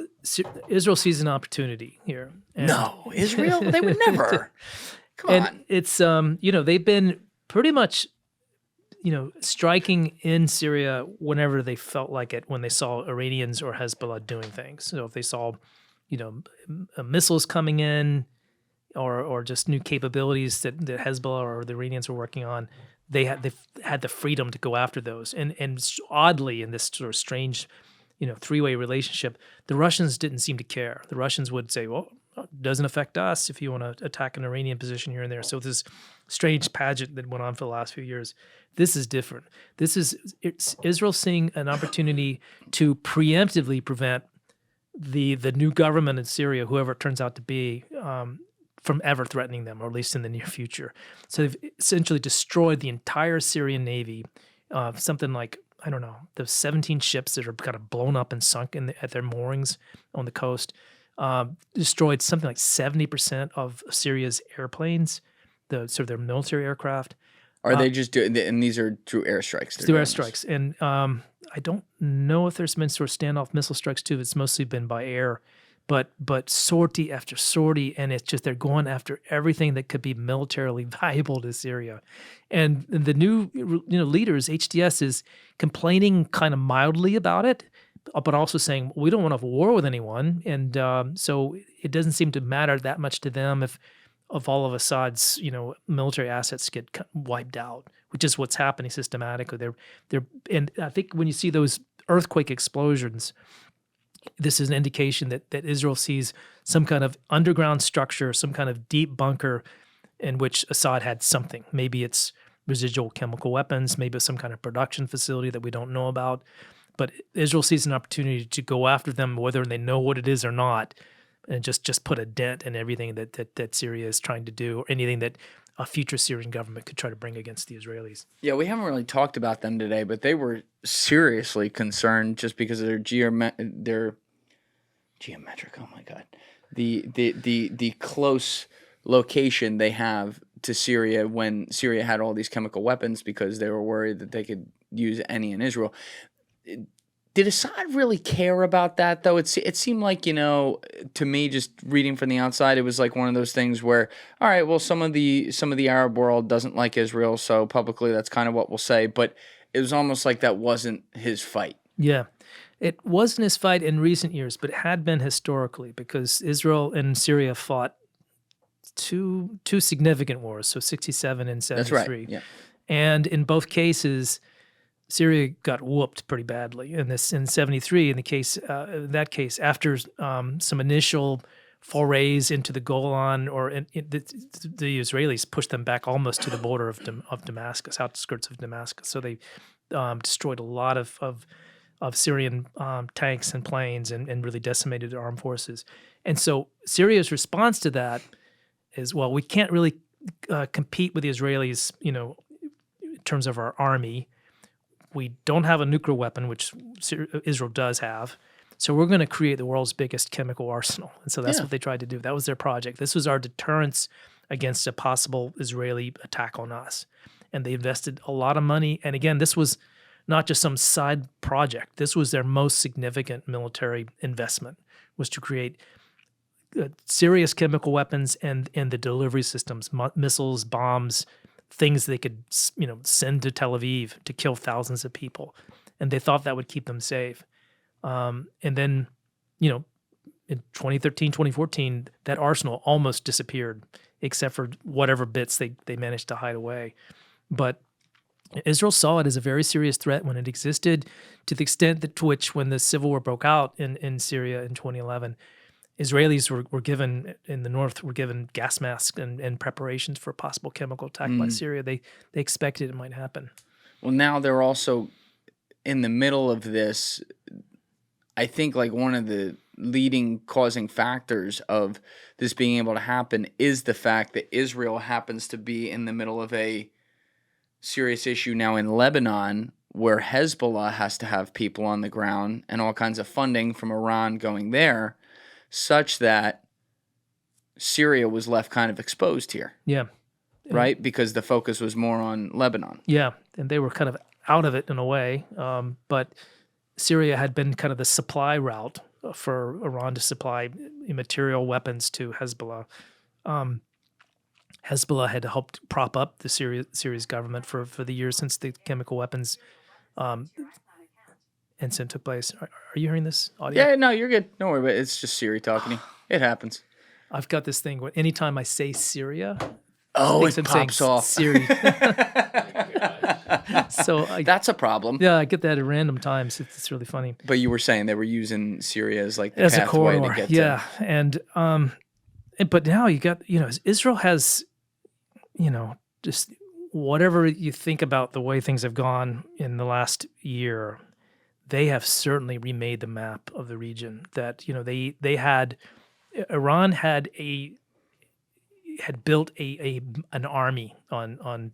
Israel sees an opportunity here. No, Israel? They would never. Come And on. it's they've been pretty much striking in Syria whenever they felt like it, when they saw Iranians or Hezbollah doing things. So if they saw missiles coming in, or just new capabilities that Hezbollah or the Iranians were working on, they had the freedom to go after those. And oddly, in this sort of strange three-way relationship, the Russians didn't seem to care. The Russians would say, well, it doesn't affect us if you want to attack an Iranian position here and there. So this strange pageant that went on for the last few years, this is different. It's Israel seeing an opportunity to preemptively prevent the new government in Syria, whoever it turns out to be, from ever threatening them, or at least in the near future. So they've essentially destroyed the entire Syrian Navy, something like, I don't know, the 17 ships that are kind of blown up and sunk at their moorings on the coast, destroyed something like 70% of Syria's airplanes, their military aircraft. Are they just doing, and these are through airstrikes? Through airstrikes. And I don't know if there's been sort of standoff missile strikes too. It's mostly been by air, but sortie after sortie, and it's just they're going after everything that could be militarily valuable to Syria. And the new leaders, HTS, is complaining kind of mildly about it, but also saying we don't want to have a war with anyone, and so it doesn't seem to matter that much to them if all of Assad's military assets get wiped out, which is what's happening systematically. And I think when you see those earthquake explosions, this is an indication that Israel sees some kind of underground structure, some kind of deep bunker in which Assad had something. Maybe it's residual chemical weapons, maybe it's some kind of production facility that we don't know about. But Israel sees an opportunity to go after them, whether they know what it is or not, and just put a dent in everything that Syria is trying to do, or anything that a future Syrian government could try to bring against the Israelis. Yeah, we haven't really talked about them today, but they were seriously concerned just because of their geometric. Oh my God, the close location they have to Syria when Syria had all these chemical weapons, because they were worried that they could use any in Israel. Did Assad really care about that, though? It seemed like, to me, just reading from the outside, it was like one of those things where, all right, well, some of the Arab world doesn't like Israel, so publicly that's kind of what we'll say. But it was almost like that wasn't his fight. Yeah, it wasn't his fight in recent years, but it had been historically, because Israel and Syria fought two significant wars, so 67 and 73. That's right, yeah. And in both cases, Syria got whooped pretty badly. In 73, in that case, after some initial forays into the Golan, the Israelis pushed them back almost to the border of Damascus, outskirts of Damascus. So they destroyed a lot of Syrian tanks and planes, and really decimated their armed forces. And so Syria's response to that is, well, we can't really compete with the Israelis, in terms of our army. We don't have a nuclear weapon, which Israel does have. So we're going to create the world's biggest chemical arsenal. And so that's what they tried to do. That was their project. This was our deterrence against a possible Israeli attack on us. And they invested a lot of money. And again, this was not just some side project. This was their most significant military investment, was to create serious chemical weapons and the delivery systems, missiles, bombs, things they could, send to Tel Aviv to kill thousands of people. And they thought that would keep them safe. And then, in 2013, 2014, that arsenal almost disappeared, except for whatever bits they managed to hide away. But Israel saw it as a very serious threat when it existed, to the extent that to which, when the civil war broke out in Syria in 2011, Israelis were given, in the north, were given gas masks and preparations for a possible chemical attack by Syria. They expected it might happen. Well, now they're also in the middle of this. I think like one of the leading causing factors of this being able to happen is the fact that Israel happens to be in the middle of a serious issue now in Lebanon, where Hezbollah has to have people on the ground and all kinds of funding from Iran going there, such that Syria was left kind of exposed here. Yeah. Right? Because the focus was more on Lebanon. Yeah, and they were kind of out of it in a way. But Syria had been kind of the supply route for Iran to supply material weapons to Hezbollah. Hezbollah had helped prop up the Syria's government for the years since the chemical weapons incident took place. Are you hearing this audio? Yeah, no, you're good. Don't worry about it. It's just Siri talking to you. It happens. I've got this thing where anytime I say Syria, Oh, thinks it I'm saying pops off. Siri. So That's a problem. yeah, I get that at random times. It's really funny. But you were saying they were using Syria as like the As a pathway corridor, to get yeah. And but now you got, Israel has, just whatever you think about the way things have gone in the last year, they have certainly remade the map of the region. That Iran had built an army on on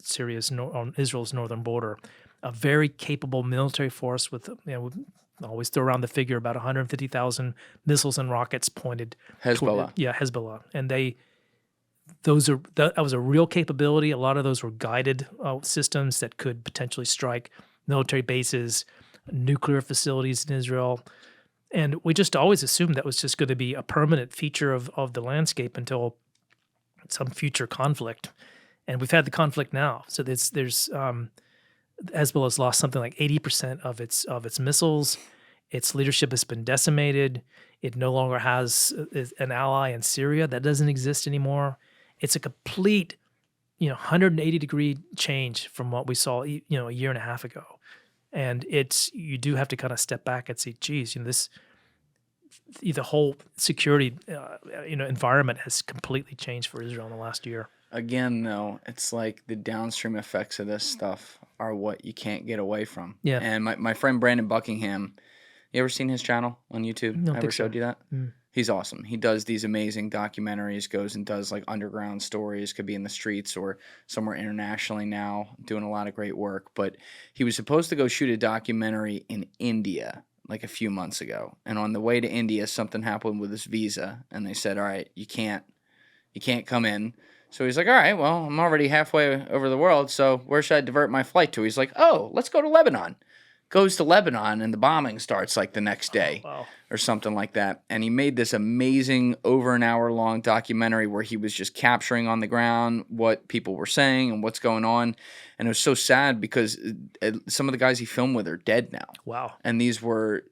Israel's northern border, a very capable military force with we always throw around the figure about 150,000 missiles and rockets pointed Hezbollah. Hezbollah, and that was a real capability. A lot of those were guided systems that could potentially strike military bases, nuclear facilities in Israel. And we just always assumed that was just going to be a permanent feature of the landscape until some future conflict. And we've had the conflict now. So there's Hezbollah has lost something like 80% of its missiles. Its leadership has been decimated. It no longer has an ally in Syria. That doesn't exist anymore. It's a complete, 180-degree change from what we saw, a year and a half ago. And you do have to kind of step back and say, geez, the whole security, environment has completely changed for Israel in the last year. Again, though, it's like the downstream effects of this stuff are what you can't get away from. Yeah. And my friend Brandon Buckingham, you ever seen his channel on YouTube? Don't I ever think so. showed you that? He's awesome. He does these amazing documentaries, goes and does like underground stories, could be in the streets or somewhere internationally now, doing a lot of great work. But he was supposed to go shoot a documentary in India like a few months ago. And on the way to India, something happened with his visa. And they said, all right, you can't come in. So he's like, all right, well, I'm already halfway over the world, so where should I divert my flight to? He's like, oh, let's go to Lebanon. Goes to Lebanon, and the bombing starts like the next day or something like that. And he made this amazing over an hour-long documentary where he was just capturing on the ground what people were saying and what's going on. And it was so sad because some of the guys he filmed with are dead now. Wow. And these were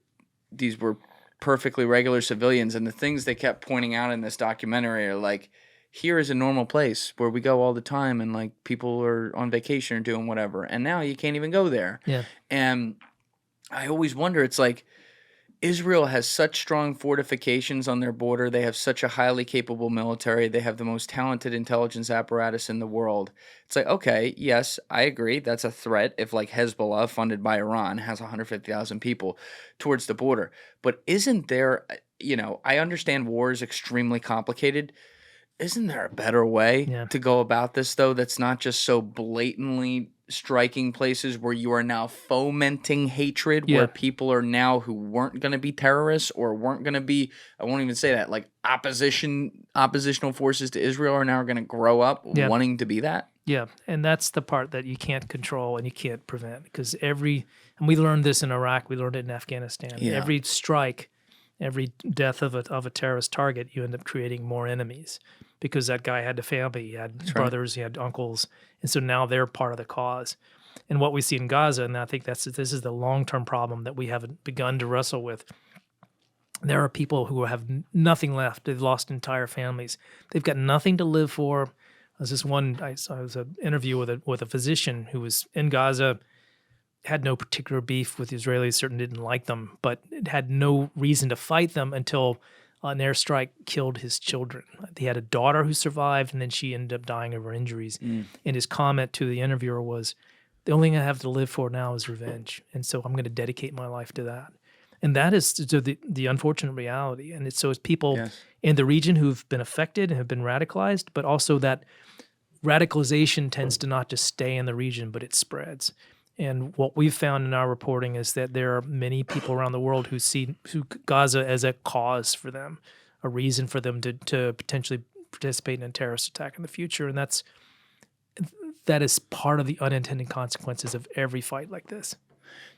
perfectly regular civilians. And the things they kept pointing out in this documentary are like, here is a normal place where we go all the time and like people are on vacation or doing whatever. And now you can't even go there. Yeah. And I always wonder, it's like Israel has such strong fortifications on their border. They have such a highly capable military. They have the most talented intelligence apparatus in the world. It's like, okay, yes, I agree. That's a threat if like Hezbollah, funded by Iran, has 150,000 people towards the border. But isn't there, I understand war is extremely complicated. Isn't there a better way to go about this, though, that's not just so blatantly striking places where you are now fomenting hatred, where people are now who weren't going to be terrorists or weren't going to be, I won't even say that, like oppositional forces to Israel are now going to grow up wanting to be that? Yeah, and that's the part that you can't control and you can't prevent, because and we learned this in Iraq, we learned it in Afghanistan. Yeah. Every strike, every death of a terrorist target, you end up creating more enemies, because that guy had a family, he had brothers, he had uncles, and so now they're part of the cause. And what we see in Gaza, and I think this is the long-term problem that we haven't begun to wrestle with. There are people who have nothing left. They've lost entire families. They've got nothing to live for. There's this one, I was an interview with a physician who was in Gaza, had no particular beef with the Israelis, certainly didn't like them, but had no reason to fight them until an airstrike killed his children. He had a daughter who survived, and then she ended up dying of her injuries. And his comment to the interviewer was, the only thing I have to live for now is revenge, and so I'm going to dedicate my life to that. And that is the unfortunate reality. And it's people in the region who've been affected and have been radicalized, but also that radicalization tends to not just stay in the region, but it spreads. And what we've found in our reporting is that there are many people around the world who see Gaza as a cause for them, a reason for them to potentially participate in a terrorist attack in the future. And that is part of the unintended consequences of every fight like this.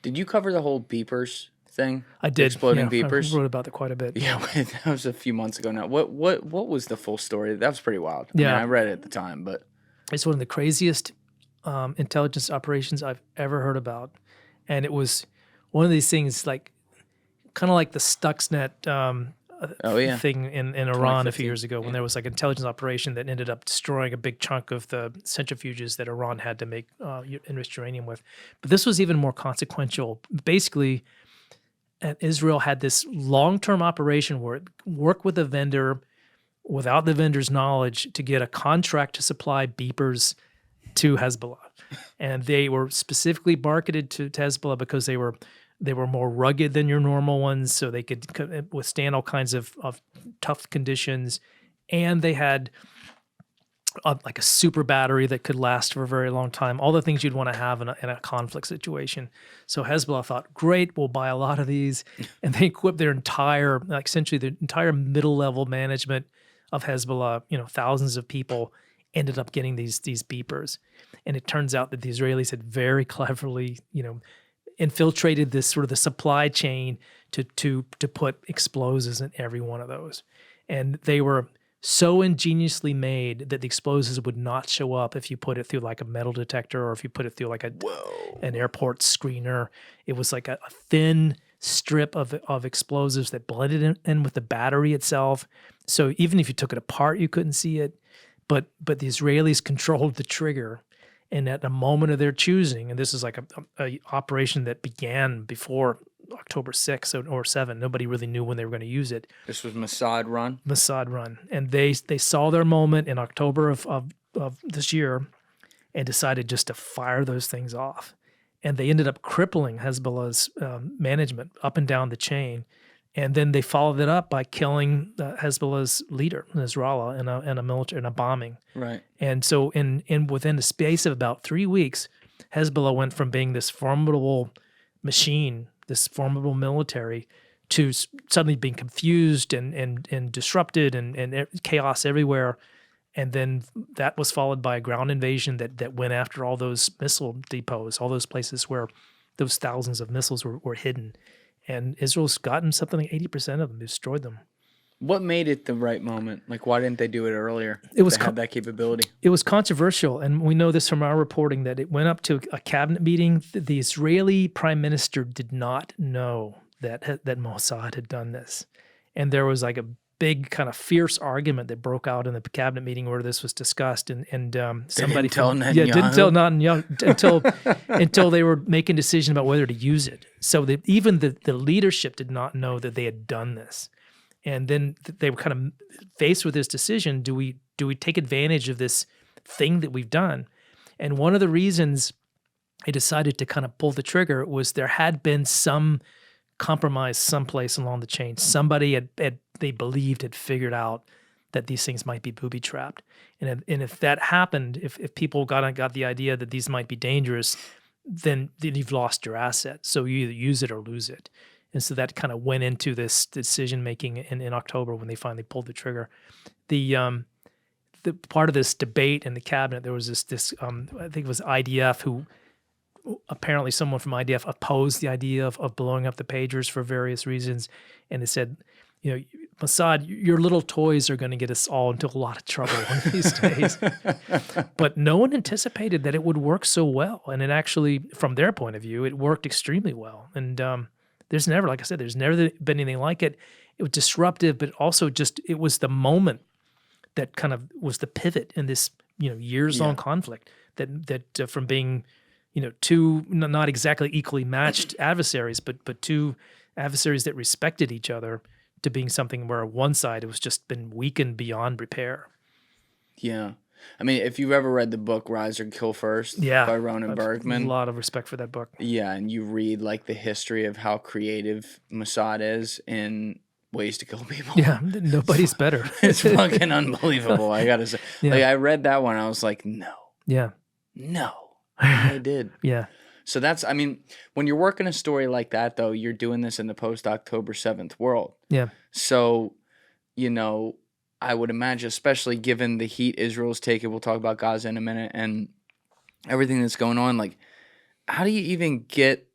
Did you cover the whole beepers thing? I The did. exploding Yeah, I beepers? wrote about that quite a bit. Yeah, that was a few months ago now. What was the full story? That was pretty wild. I mean, Yeah. I read it at the time, but It's one of the craziest intelligence operations I've ever heard about, and it was one of these things like kind of like the Stuxnet oh yeah, thing in Iran a few 2015, years ago when there was like an intelligence operation that ended up destroying a big chunk of the centrifuges that Iran had to make enriched uranium with. But this was even more consequential. Basically, Israel had this long-term operation where it worked with a vendor without the vendor's knowledge to get a contract to supply beepers to Hezbollah. And they were specifically marketed to Hezbollah because they were more rugged than your normal ones, so they could withstand all kinds of tough conditions. And they had like a super battery that could last for a very long time, all the things you'd want to have in a conflict situation. So Hezbollah thought, great, we'll buy a lot of these. And they equipped their entire, like essentially the entire middle level management of Hezbollah, thousands of people ended up getting these beepers. And it turns out that the Israelis had very cleverly, infiltrated this sort of the supply chain to put explosives in every one of those. And they were so ingeniously made that the explosives would not show up if you put it through like a metal detector or if you put it through like an airport screener. It was like a thin strip of explosives that blended in with the battery itself. So even if you took it apart, you couldn't see it. But the Israelis controlled the trigger. And at a moment of their choosing, and this is like a operation that began before October 6th or 7. Nobody really knew when they were going to use it. this was Mossad run. Mossad run. And they saw their moment in October of this year and decided just to fire those things off. And they ended up crippling Hezbollah's management up and down the chain. And then they followed it up by killing Hezbollah's leader, Nasrallah, in a bombing. Right. And so in within the space of about 3 weeks, Hezbollah went from being this formidable machine, this formidable military, to suddenly being confused and disrupted and chaos everywhere. And then that was followed by a ground invasion that went after all those missile depots, all those places where those thousands of missiles were hidden. And Israel's gotten something like 80% of them, destroyed them. What made it the right moment? Like, why didn't they do it earlier? It was they had that capability. It was controversial, and we know this from our reporting that it went up to a cabinet meeting. The Israeli prime minister did not know that Mossad had done this, and there was like a big kind of fierce argument that broke out in the cabinet meeting where this was discussed, and somebody didn't tell Netanyahu? didn't tell Netanyahu until they were making a decision about whether to use it. So even the leadership did not know that they had done this. And then they were kind of faced with this decision: do we take advantage of this thing that we've done? And one of the reasons they decided to kind of pull the trigger was there had been some compromise someplace along the chain. Somebody they believed had figured out that these things might be booby trapped. And if that happened, if people got the idea that these might be dangerous, then you've lost your asset. So you either use it or lose it. And so that kind of went into this decision making in October when they finally pulled the trigger. The part of this debate in the cabinet, there was this I think it was IDF who apparently someone from IDF opposed the idea of blowing up the pagers for various reasons, and they said, Mossad, your little toys are going to get us all into a lot of trouble one of these days. But no one anticipated that it would work so well, and it actually, from their point of view, it worked extremely well. And there's never, like I said, there's never been anything like it. It was disruptive, but also it was the moment that kind of was the pivot in this, years-long conflict that from being, two not exactly equally matched adversaries, but two adversaries that respected each other, to being something where one side it was just been weakened beyond repair. Yeah. I mean, if you've ever read the book Rise or Kill First by Ronan Bergman. A lot of respect for that book. Yeah, and you read like the history of how creative Mossad is in ways to kill people. Yeah, nobody's better. It's fucking unbelievable, I gotta say. Yeah. Like, I read that one, I was like, no. Yeah. No. I did. Yeah. So that's, I mean, when you're working a story like that, though, you're doing this in the post-October 7th world. Yeah. So, I would imagine, especially given the heat Israel's taken, we'll talk about Gaza in a minute, and everything that's going on, like, how do you even get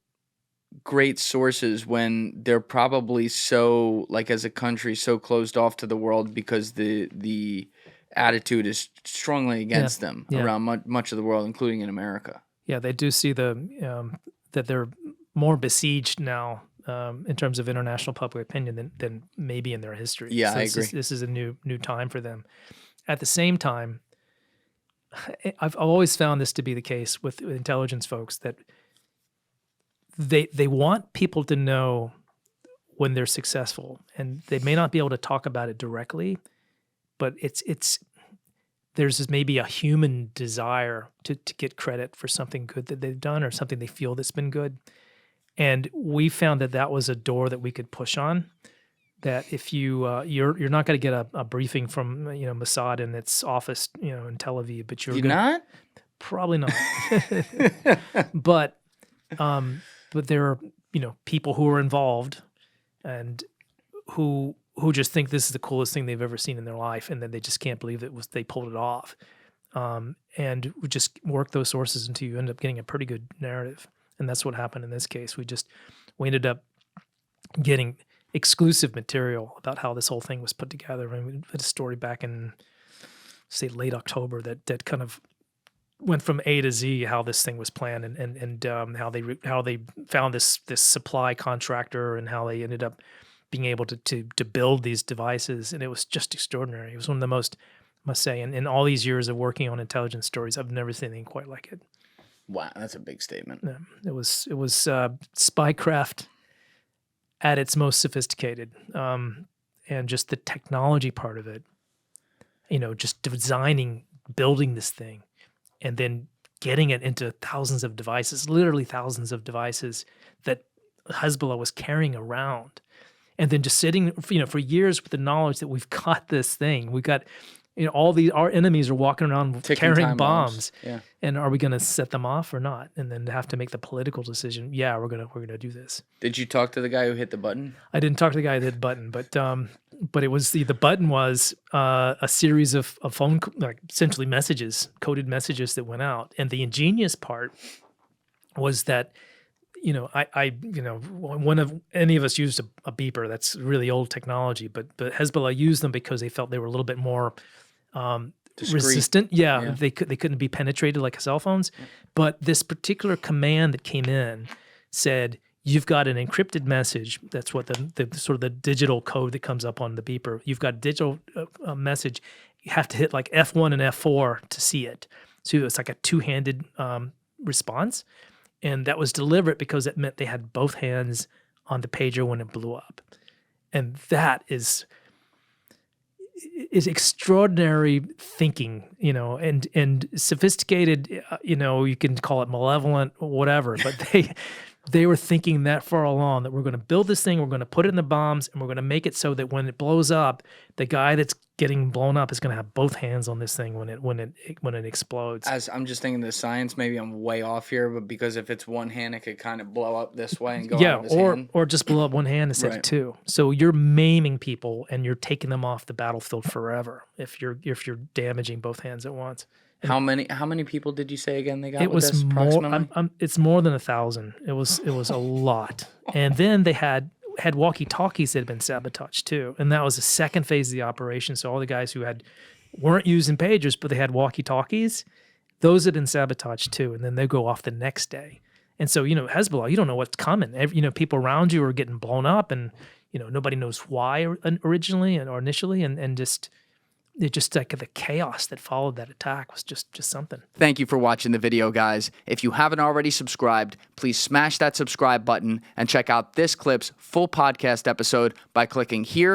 great sources when they're probably so, like, as a country, so closed off to the world because the attitude is strongly against them yeah. around much of the world, including in America. Yeah, they do see that they're more besieged now in terms of international public opinion than maybe in their history. Yeah, So I this agree. This is a new time for them. At the same time, I've always found this to be the case with intelligence folks, that they want people to know when they're successful, and they may not be able to talk about it directly, but there's this maybe a human desire to get credit for something good that they've done or something they feel that's been good. And we found that was a door that we could push on. That if you're not going to get a briefing from Mossad in its office in Tel Aviv, but You're not? Probably not. But there are people who are involved and who just think this is the coolest thing they've ever seen in their life, and then they just can't believe they pulled it off. And we just work those sources until you end up getting a pretty good narrative, and that's what happened in this case. We ended up getting exclusive material about how this whole thing was put together. And we had a story back in, say, late October that kind of went from A to Z how this thing was planned and how they found this supply contractor and how they ended up being able to build these devices. And it was just extraordinary. It was one of the most, I must say, in all these years of working on intelligence stories, I've never seen anything quite like it. Wow, that's a big statement. Yeah, it was spycraft at its most sophisticated, and just the technology part of it, just building this thing, and then getting it into thousands of devices, literally thousands of devices that Hezbollah was carrying around, and then just sitting, for years with the knowledge that we've got this thing, we've got, our enemies are walking around Ticking carrying time bombs. Yeah. And are we going to set them off or not? And then have to make the political decision. Yeah, we're gonna do this. Did you talk to the guy who hit the button? I didn't talk to the guy that hit the button, but it was the button was a series of phone, essentially coded messages that went out. And the ingenious part was that, any of us used a beeper. That's really old technology, but Hezbollah used them because they felt they were a little bit more Discreet. resistant. Yeah, they couldn't be penetrated like cell phones. Yeah. But this particular command that came in said, you've got an encrypted message. That's what the sort of the digital code that comes up on the beeper. You've got a digital message. You have to hit like F1 and F4 to see it. So it's like a two-handed response. And that was deliberate because it meant they had both hands on the pager when it blew up. And that is extraordinary thinking, and sophisticated, you can call it malevolent or whatever, but they were thinking that far along, that we're going to build this thing, we're going to put it in the bombs, and we're going to make it so that when it blows up, the guy that's getting blown up is going to have both hands on this thing when it explodes. As I'm just thinking the science, maybe I'm way off here, but because if it's one hand, it could kind of blow up this way and go out of his hand. or just blow up one hand instead of two. So you're maiming people and you're taking them off the battlefield forever if you're damaging both hands at once. How many people did you say again they got? It with was this, approximately? more. It's more than 1,000. It was a lot. And then they had walkie-talkies that had been sabotaged too, and that was the second phase of the operation. So all the guys who weren't using pagers, but they had walkie-talkies, those had been sabotaged too, and then they go off the next day. And so Hezbollah, you don't know what's coming. People around you are getting blown up, and nobody knows why originally or initially, and just. It just like the chaos that followed that attack was just something. Thank you for watching the video, guys. If you haven't already subscribed, please smash that subscribe button and check out this clip's full podcast episode by clicking here